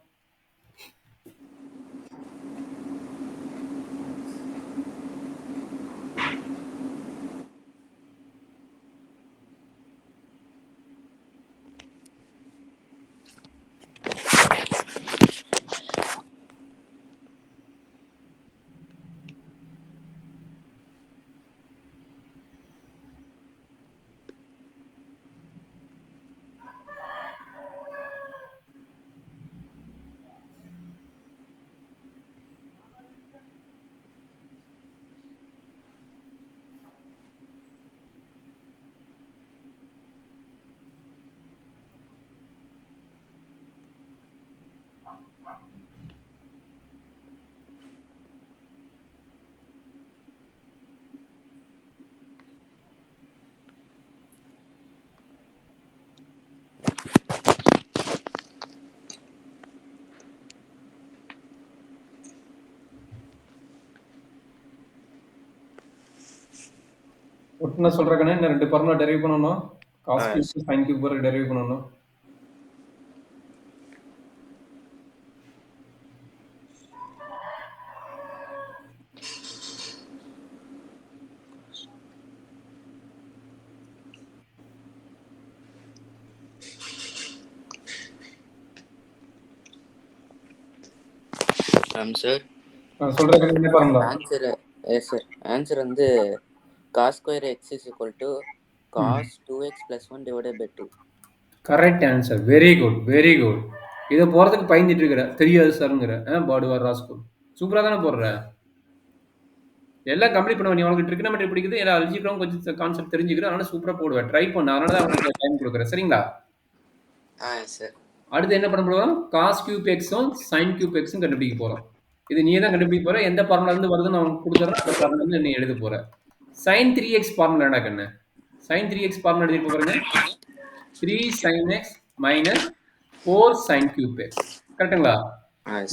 ஒட்டுனா சொல்ற கண்ணு, இன்னும் 2 ஃபார்முலா டெரைவ் பண்ணணும். cos cube sin cube வரை டெரைவ் பண்ணணும். சார். சொல்ற கண்ணு என்ன formula? Answer yes sir. Answer வந்து cos square x = cos 2x + 1 / 2. Correct answer. Very good, very good. இத போறதுக்கு பயந்துட்டு இருக்கிற. தெரியாது சார்ங்கிற. பாடுவார் ராஸ்கோல். சூப்பரா தானே போடுற. எல்லாம் கம்ப்ளீட் பண்ணுவ. நீ உனக்கு ட்ரிகனோமெட்ரி பிடிக்குது. எல்லா அல்ஜிப்ராவும் கொஞ்சம் கான்செப்ட் தெரிஞ்சுக்கிற. அதனால சூப்பரா போடுவ. ட்ரை பண்ணு. அதனால தான் உனக்கு டைம் குடுக்குறேன். சரிங்களா? சார். அடுத்து என்ன பண்ண போறோம்? cos cube x-உம் sin cube x-உம் கண்டுபிடிக்க போறோம். இது நீயே தான் கண்டுபிடிக்க போற. எந்த ஃபார்முலா இருந்து வருதுன்னு நான் உனக்கு குடுக்குறேன். அந்த ஃபார்முலா இருந்து நீ எழுத போற. sin 3x ஃபார்முலா என்னடா கண்ணு? sin 3x ஃபார்முலா எழுதிருக்க பாருங்க. 3 sin x - 4 sin cube x. கரெக்ட்டுங்களா?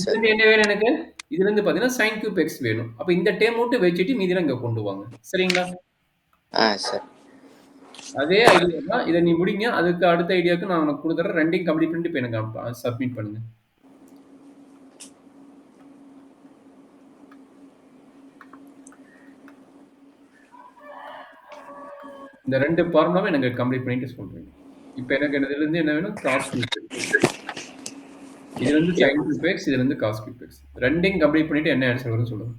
இதுல என்ன வேணும் எனக்கு? இதுல இருந்து பாத்தீங்கன்னா sin cube x வேணும். அப்ப இந்த டேர்ம் மட்டும் வச்சுட்டு மீதிலாம் இங்க கொண்டு வாங்க. சரிங்களா? சார். அதே ஐடியா தான். இத நீ முடிங்க. அதுக்கு அடுத்த ஐடியாக்கு நான் உனக்கு குடுத்துர்றேன். 2யும் கம்ப்ளீட் பண்ணிட்டு இப்ப எனக்கு சப்மிட் பண்ணுங்க. இந்த 2 ஃபார்முலாவும் எனக்கு கம்ப்ளீட் பண்ணிட்டு சொல்றீங்க. இப்ப எனக்கு இதுலருந்து என்ன வேணும்? Cos cube x. இதுல இருந்து Yeah. sin கியூப் எக்ஸ், இதுல இருந்து காஸ் கியூப் எக்ஸ். 2யும் கம்ப்ளீட் பண்ணிட்டு என்ன ஆன்சர் வரும்னு சொல்லுங்க.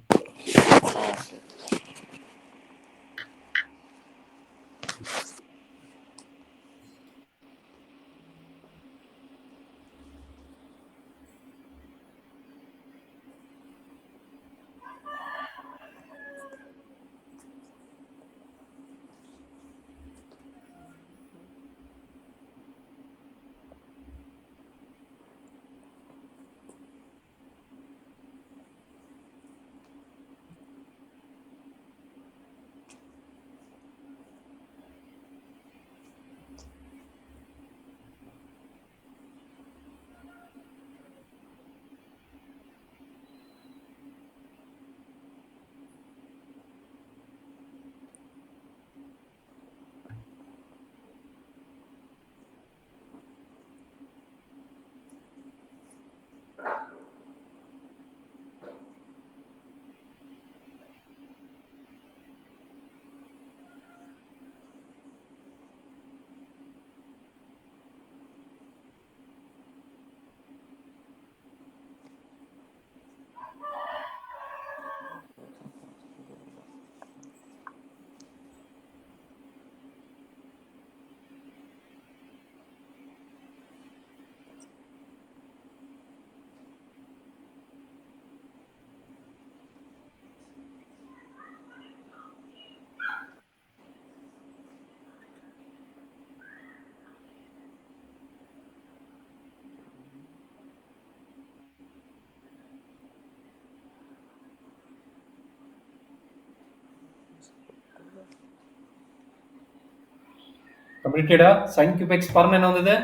கம்ப்ளீட்டடா? sin கியூப் எக்ஸ் ஃபார்முலா என்ன வந்தது?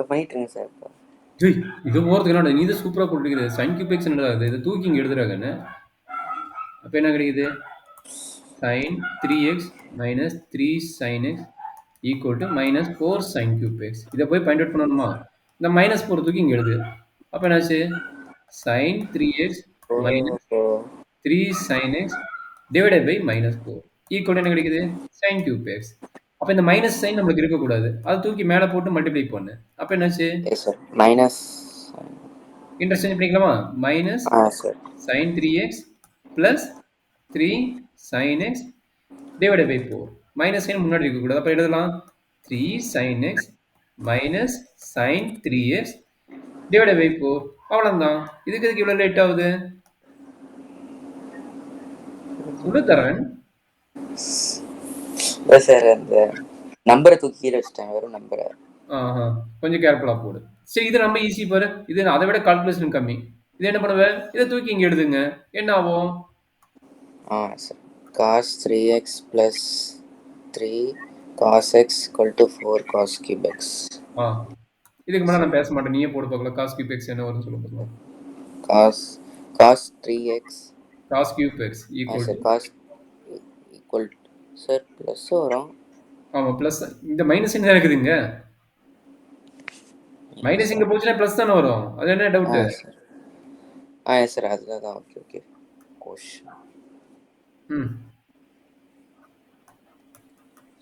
பண்ணிட்டுருங்க சார் இப்போ. டேய், இது போறதுக்கு என்னடா? நீ தான் சூப்பரா போட்டுருக்குது. sin கியூப் எக்ஸ் என்னடா இது? இத தூக்கி இங்க எடுத்துடா கண்ணு. அப்ப என்ன கிடைக்குது? sin 3x minus 3 sin x equal to minus 4 sin cube x. இத போய் ஃபைண்ட் அவுட் பண்ணணுமா? இந்த மைனஸ் 4 தூக்கி இங்க எழுது. அப்ப என்னாச்சு? sin 3x minus ஓஹோ! 3 sin x divided by minus 4 equal to என்ன கிடைக்குது? sin cube x. அப்ப இந்த மைனஸ் சைன் நம்மளுக்கு இருக்கக்கூடாது. அதை தூக்கி மேல போட்டு மல்டிப்ளை பண்ணு. அப்ப என்னாச்சு? Yes sir. மைனஸ் இன்டர்சேஞ்ச் பண்ணிக்கலாமா? Minus sir. sin 3x plus 3 sin x divided by 4. Minus sign முன்னாடி இருக்கக்கூடாது. அப்ப எழுதலாம் 3 sin x minus sin 3x divided by 4. அவ்வளவுதான். இதுக்கு எதுக்கு இவ்வளவு லேட் ஆகுது? சொல்லு தரேன். இல்லை சார், அந்த நம்பரை தூக்கி கீழே வச்சுட்டேன், வெறும் நம்பரை. ஆஹா, கொஞ்சம் கேர்ஃபுல்லா போடு. சரி, இது ரொம்ப ஈஸி பாரு. இது அதை விட கால்குலேஷன் கம்மி. இது என்ன பண்ணுவ? இதை தூக்கி இங்க எழுதுங்க. என்ன ஆகும்? Sir. cos 3x plus 3 cos x equal to 4 cos cube x. இதுக்கு மேல நான் பேச மாட்டேன். நீயே போட்டு பார்க்கலாம். காஸ் கியூப் எக்ஸ் என்ன வரும்னு சொல்ல பார்க்கலாம். cos 3x cos cube x equal sir. cos equal sir plus வரும். ஆமா, பிளஸ். இந்த மைனஸ் என்ன இருக்குதுங்க? மைனஸ் இங்க போச்சுன்னா பிளஸ் தானே வரும். அது என்ன டவுட்? சார் சார், அதுதான் தான். Okay okay.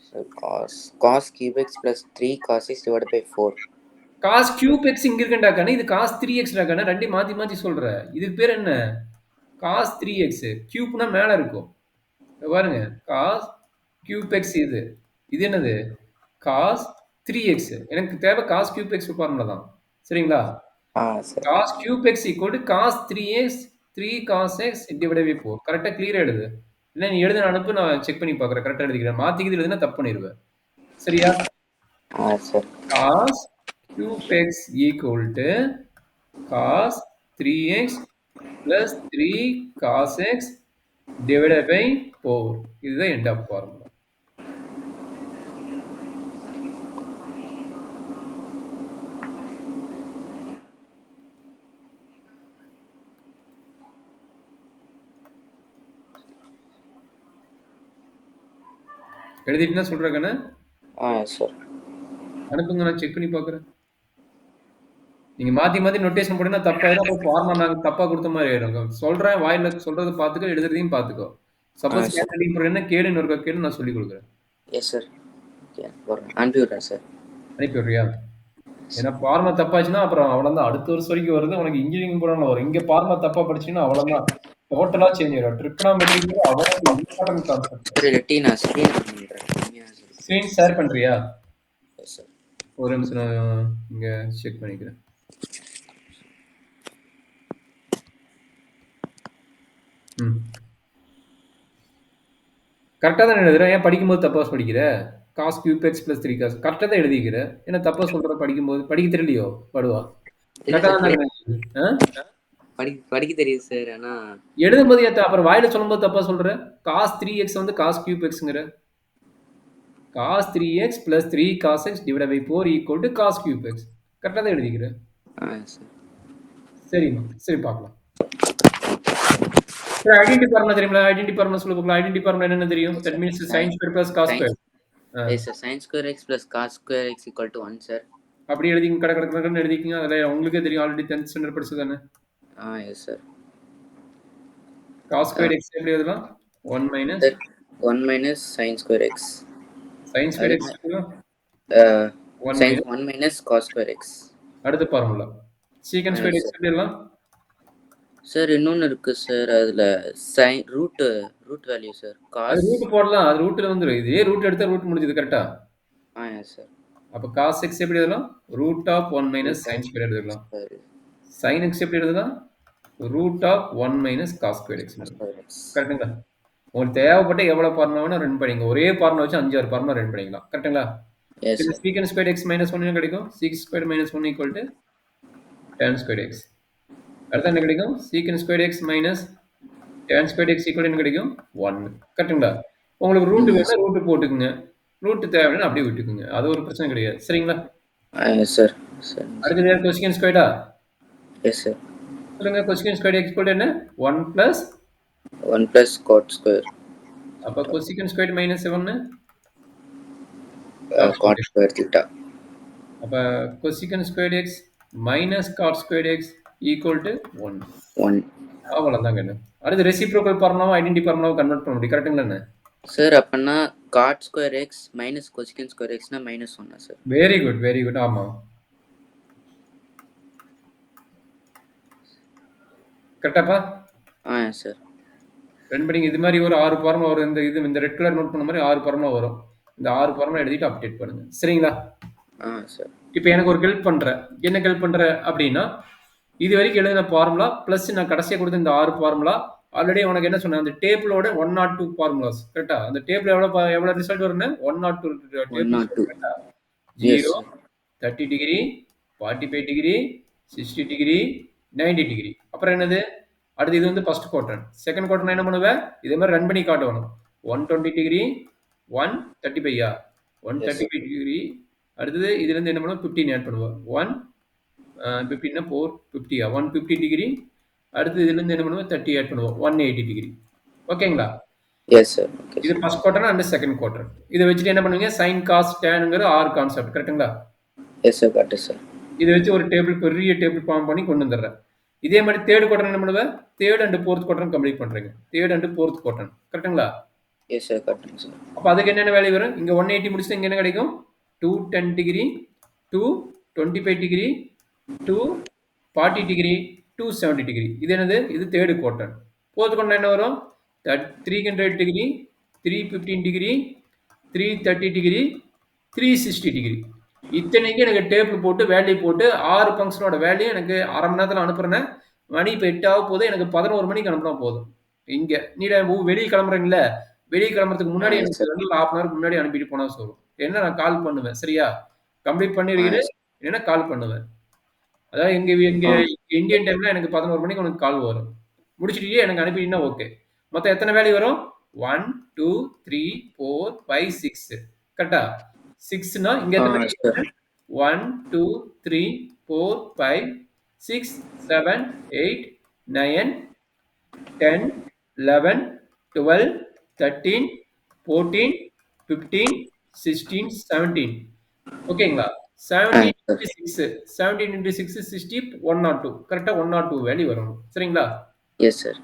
Sir cos cube x plus 3 cos x divided by 4. Cos cube x இங்க இருக்குண்டாக்கானே, இது காஸ் 3x டாக்கானே. ரெண்டையும் மாத்தி மாத்தி சொல்ற. இதுக்கு பேர் என்ன? Cos 3x. கியூப்னா மேல இருக்கும். பாருங்க, காஸ் கியூப் எக்ஸ். இது இது என்னது? Cos 3x. எனக்கு தேவை காஸ் கியூப் எக்ஸ் ஃபார்முலா தான். சரிங்களா? Cos cube x equal to cos 3x 3 cos x divided by 4. கரெக்டா கிளியரா எழுது. இல்லை நீ எழுதுன அனுப்பு, நான் செக் பண்ணி பார்க்குறேன். கரெக்டா எழுதிக்கிறேன். மாத்திக்கிது எழுதுனா தப்பு பண்ணிடுவேன். சரியா? Sir. Cos cube x equal to cos 3x plus 3 cos x divided by 4. இதுதான் end of formula. எழுதிட்டுனா சொல்றேன் கண்ணு. Yes sir. அனுப்புங்க, நான் செக் பண்ணி பார்க்குறேன். நீங்க மாத்தி மாத்தி நோட்டேஷன் போட்டீங்கன்னா தப்பாயிரும். அப்புறம் ஃபார்மா நாங்க தப்பா குடுத்த மாரி ஆயிரும். சொல்றேன், வாயில சொல்றத பார்த்துக்கோ, எழுதுறதையும் பார்த்துக்கோ. Suppose sir. கேன்சலிங் போடுறேன்னா கேளு, இன்னொருக்கா கேளு, நான் சொல்லிக் குடுக்குறேன். Yes sir. ஓகே, அனுப்பி விடுறேன் சார். அனுப்பி விடுறியா? ஏன்னா ஃபார்மா தப்பாச்சுன்னா அப்புறம் அவ்வளவுதான். அடுத்த வருஷம் வரைக்கும் வருது. உனக்கு இன்ஜினியரிங் போனாலும் வரும். இங்க ஃபார்மா தப்பா படிச்சீங்கன்னா அவ்வளவுதான். டோட்டலா சேஞ்ச் ஆயிரும். ட்ரிகோனோமெட்ரிங்கிறது அவ்வளவு இம்பார்ட்டன்ட் கான்செப்ட். சரி, இல்லாட்டி நான் ஸ்க்ரீன் பண்ணிடுறேன். ஸ்கிரீன் ஷேர் பண்றியா? Yes sir. ஒரு நிமிஷம் நான் இங்க செக் பண்ணிக்கிறேன். கரெக்டா தான் எழுதுறேன். ஏன் படிக்கும்போது தப்பா படிக்கிற? Cos cube x plus 3 cos கரெக்டா தான் எழுதிக்கிற. என்ன தப்பா சொல்ற படிக்கும்போது? படிக்க தெரியலையோ? படுவா. இல்ல கரெக்டா சார், தான் படிக்க தெரியுது சார். ஆனா எழுதும்போது அப்புறம் வாயில சொல்லும்போது தப்பா சொல்ற. காஸ் 3x வந்து காஸ் கியூப் எக்ஸ்ங்கிற. Cos 3x plus 3 cos X divide by 4 equal to cos cube X. கரெக்டா தான் எழுதிக்கிற. சார். சரிம்மா, சரி பார்க்கலாம். ஐடென்டி ஃபார்முலா தெரியுமா? ஐடென்டி ஃபார்முலா சொல்ல பார்க்கலாம். ஐடென்டி ஃபார்முலா என்னன்னு தெரியும்? That means sin square plus cos square. Yes sir. sin square X plus cos square X equal to 1 sir. அப்படி எழுதிங்க, கடன்னு எழுதிக்கிங்க. அதில் உங்களுக்கே தெரியும், ஆல்ரெடி 10th ஸ்டாண்டர்ட் படிச்சு தானே. Yes sir. Cos square x எப்படி எழுதலாம்? 1 minus 1 minus sin square x. sin square x 1 minus cos square x. அடுத்த ஃபார்முலா சீக்கன்ட் ஸ்கொயர் எக்ஸ் எப்படி எழுதலாம்? சார் இன்னொன்னு இருக்கு சார். அதுல sin ரூட் வேல்யூ சார். அது ரூட் போடலாம். அது ரூட்ல வந்துரும். இதே ரூட் எடுத்தா ரூட் முடிஞ்சது கரெக்ட்டா? Yes sir. அப்ப cos x எப்படி எழுதலாம்? Root of 1 minus sin square எழுதலாம். sin x எப்படி எழுதலாம்? Root of 1 minus cos square x. கரெக்ட்டுங்களா? உங்களுக்கு தேவைப்பட்ட எவ்வளவு ஃபார்முலா வேணா ரன் பண்ணிங்க. ஒரே ஃபார்முலா வச்சு 5 6 ஃபார்முலா ரன் பண்ணிக்கலாம். கரெக்ட்டுங்களா? இது secant ஸ்கொயர் x minus 1 என்ன கிடைக்கும்? sec square minus 1 equal to tan square x. அடுத்து என்ன கிடைக்கும்? secant square x minus tan square x equal என்ன கிடைக்கும்? 1. கரெக்ட்டுங்களா? உங்களுக்கு ரூட் வேணா ரூட் போட்டுக்குங்க. ரூட் தேவைன்னா அப்படியே விட்டுக்குங்க. அது ஒரு பிரச்சனை கிடையாது. சரிங்களா? Yes sir. அடுத்து யார் cosecant ஸ்கொயர்டா? Yes sir. சொல்லுங்க, cosecant ஸ்கொயர் x equal என்ன? 1 plus 1 plus cot ஸ்கொயர். அப்ப cosecant square minus 7 cot square theta. அப்ப cosecant square x minus cot square x equal to 1. அவ்வளவுதான் கண்ணு. அடுத்து ரெசிப்ரோக்கல் ஃபார்முலாவை ஐடென்டி ஃபார்முலாவை கன்வெர்ட் பண்ண முடியும். கரெக்ட்டுங்களா என்ன? சார் அப்பனா cot square x minus cosecant square xனா -1 sir. Very good, very good. ஆமா. கரெக்டாப்பா? Yes sir. ரன் பண்ணிங்க. இது மாதிரி ஒரு 6 ஃபார்முலா வரும். இந்த ரெட் கலர் நோட் பண்ண மாதிரி 6 ஃபார்முலா வரும். இந்த 6 ஃபார்முலா எழுதிட்டு அப்டேட் பண்ணுங்க. சரிங்களா? சார். இப்போ எனக்கு ஒரு ஹெல்ப் பண்ற. என்ன ஹெல்ப் பண்ற அப்படின்னா, இது வரைக்கும் எழுதின ஃபார்முலா பிளஸ் நான் கடைசியா கொடுத்த இந்த 6 ஃபார்முலா ஆல்ரெடி உனக்கு என்ன சொன்னேன், அந்த டேபிளோட 102 ஃபார்முலாஸ் கரெக்டா? அந்த டேபிள் எவ்வளவு ரிசல்ட் வரும்னு 102 டேபிள் கரெக்டா? 0, 30 டிகிரி, 45 டிகிரி, 60 டிகிரி, 90 டிகிரி. அப்புறம் என்னது? அடுத்து இது வந்து ஃபர்ஸ்ட் குவாட்ரண்ட். செகண்ட் குவாட்ரண்ட் என்ன பண்ணுவேன்? இதே மாதிரி ரன் பண்ணி காட்டணும். 120 டிகிரி, 135 135 டிகிரி. அடுத்தது இதுல இருந்து என்ன பண்ணுவோம்? 15 ஆட் பண்ணுவோம். 15 450 150 டிகிரி. அடுத்து இதுல இருந்து என்ன பண்ணுவோம்? 30 ஆட் பண்ணுவோம். 180 டிகிரி. ஓகேங்களா? Yes sir. இது first quadrant and second quadrant. இதை வச்சுட்டு என்ன பண்ணுவீங்க? sin cos tanங்கிற ஆர் கான்செப்ட் கரெக்ட்டுங்களா? Yes sir. Correct sir. இதை வச்சு ஒரு டேபிள், பெரிய டேபிள் ஃபார்ம் பண்ணி கொண்டு வந்துடுறேன். இதே மாதிரி தேர்ட் குவாட்ரண்ட் என்ன பண்ணுவேன்? Third and fourth quadrant complete பண்றீங்க. தேர்ட் அண்ட் ஃபோர்த் குவாட்ரண்ட் கரெக்ட்டுங்களா? Yes sir. Correct sir. அப்ப அதுக்கு என்னென்ன வேல்யூ வரும்? இங்க 180 முடிச்சுட்டு இங்க என்ன கிடைக்கும்? 210 டிகிரி, 225 டிகிரி, 240 டிகிரி, 270 டிகிரி. இது என்னது? இது தேர்ட் குவாட்ரண்ட். ஃபோர்த் குவாட்ரண்ட் என்ன வரும்? 300 டிகிரி, 315 டிகிரி, 330 டிகிரி, 360 டிகிரி. இத்தனைக்கு எனக்கு டேபிள் போட்டு வேல்யூ போட்டு 6 ஃபங்க்ஷனோட வேல்யூ எனக்கு அரை மணி நேரத்தில் அனுப்புறேன். மணி இப்போ 8 ஆக போது. எனக்கு 11 மணிக்கு அனுப்புனா போதும். இங்க நீ வெளியே கிளம்புறீங்களா? வெளியே கிளம்புறதுக்கு முன்னாடி எனக்கு ஹாஃப் அன் ஹவருக்கு முன்னாடி அனுப்பிட்டு போனா சொல்லும். என்ன நான் கால் பண்ணுவேன். சரியா? கம்ப்ளீட் பண்ணிருக்கீங்க இல்லைன்னா கால் பண்ணுவேன். அதாவது இங்க இந்தியன் டைம்ல எனக்கு 11 மணிக்கு உனக்கு கால் வரும். முடிச்சிட்டு எனக்கு அனுப்பிட்டீங்கன்னா ஓகே. மொத்தம் எத்தனை வேல்யூ வரும்? 1 2 3 4 5 6 கரெக்டா? 6னா இங்க எத்தனை? 1 2 3 4 5 6 7 8 9 10 11 12 13 14 15, 16, 17. ஓகேங்களா? ஆ 17 சார். into 6 17 into 6 60 102 கரெக்ட்டா 102 வேல்யூ வரணும். சரிங்களா? Yes sir.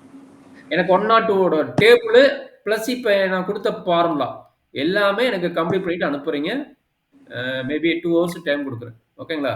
எனக்கு 102 ஓட டேபிளு பிளஸ் இப்ப நான் குடுத்த ஃபார்முலா எல்லாமே எனக்கு கம்ப்ளீட் பண்ணிட்டு அனுப்புறீங்க. மேபி 2 ஹவர்ஸ் டைம் குடுக்குறேன். ஓகேங்களா?